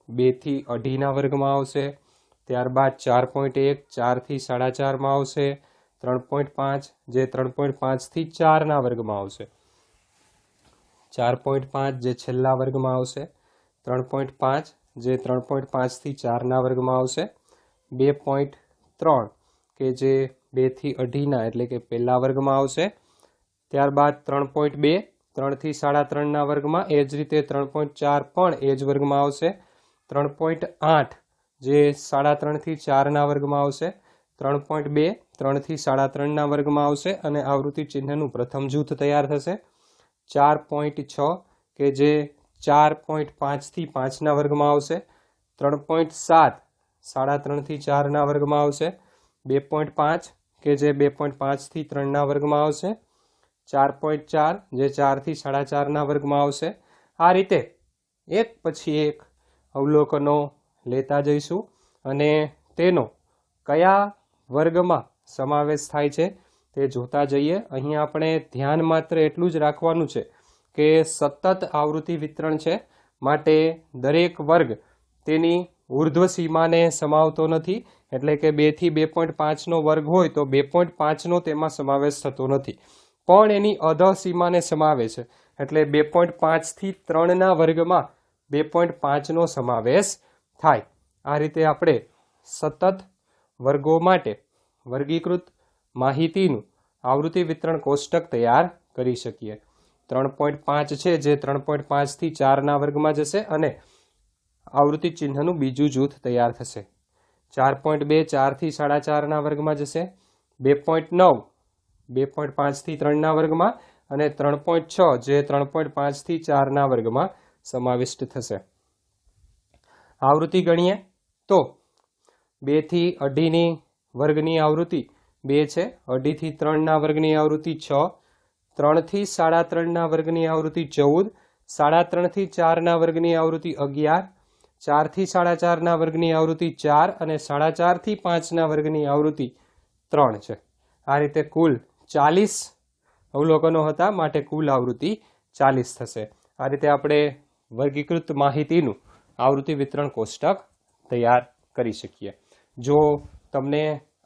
2 થી 2.5ના વર્ગમાં આવશે, ત્યારબાદ 4.1 4 થી 4.5માં આવશે, 3.5 જે 3.5 થી 4ના વર્ગમાં આવશે, 4.5 જે છેલ્લા વર્ગમાં આવશે, 3.5 જે 3.5 થી 4ના વર્ગમાં આવશે, 2.3 કે જે 2 થી 2.5ના એટલે કે પહેલા વર્ગમાં આવશે, ત્યારબાદ 3.2 3 થી 3.5ના વર્ગમાં, એ જ રીતે 3.4 પણ એ જ વર્ગમાં આવશે, 3.8 જે 3.5 થી 4ના વર્ગમાં આવશે, 3.2 3 થી 3.5ના વર્ગમાં આવશે અને આવૃત્તિ ચિહ્નનું પ્રથમ જૂથ તૈયાર થશે, 4.6 કે જે 4.5 થી 5ના વર્ગમાં આવશે, 3.7 3.5 થી 4ના વર્ગમાં આવશે, 2.5 કે જે 2.5 થી 3ના વર્ગમાં આવશે, 4.4 જે 4 થી 4.5ના વર્ગમાં આવશે. આ રીતે એક પછી એક અવલોકનો લેતા જઈશું અને તેનો કયા વર્ગમાં સમાવેશ થાય છે તે જોતા જઈએ. અહીં આપણે ધ્યાન માત્ર એટલું જ રાખવાનું છે કે સતત આવૃત્તિ વિતરણ છે, માટે દરેક વર્ગ તેની ઉર્ધ્વ સીમાને સમાવતો નથી, એટલે કે 2 થી 2.5નો વર્ગ હોય તો 2.5નો તેમાં સમાવેશ થતો નથી, પણ એની અધઃ સીમાને સમાવે છે, એટલે 2.5 થી 3ના વર્ગમાં 2.5નો સમાવેશ થાય. આ રીતે આપણે સતત વર્ગો માટે વર્ગીકૃત માહિતીનું આવૃત્તિ વિતરણ કોષ્ટક તૈયાર કરી શકીએ. 3.5 છે જે 3.5 થી 4ના વર્ગમાં જશે અને આવૃત્તિ ચિહ્નનું બીજું જૂથ તૈયાર થશે. 4.2 4 થી 4.5ના વર્ગમાં જશે, 2.9 2.5 થી 3ના વર્ગમાં અને 3.6 જે 3.5 થી 4ના વર્ગમાં સમાવિષ્ટ થશે. આવૃત્તિ ગણીએ તો 2 થી 2.5ની વર્ગની આવૃત્તિ 2 છે, 2.5 થી 3ના વર્ગની આવૃત્તિ 6, 3 થી 3.5ના વર્ગની આવૃત્તિ 14, 3.5 થી 4ના વર્ગની આવૃત્તિ 11, 4 થી 4.5ના વર્ગની આવૃત્તિ 4 અને 4.5 થી 5ના વર્ગની આવૃત્તિ 3 છે. આ રીતે કુલ 40 અવલોકનો હતા, માટે કુલ આવૃત્તિ 40 થશે. આ રીતે આપણે વર્ગીકૃત માહિતીનું આવૃત્તિ વિતરણ કોષ્ટક તૈયાર કરી શકીએ. જો તમને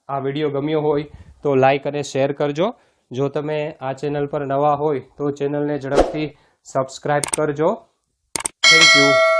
આ વિડીયો ગમ્યો હોય તો લાઈક અને શેર કરજો. જો તમે આ ચેનલ પર નવા હોય તો ચેનલને ઝડપથી સબસ્ક્રાઈબ કરજો. Thank you.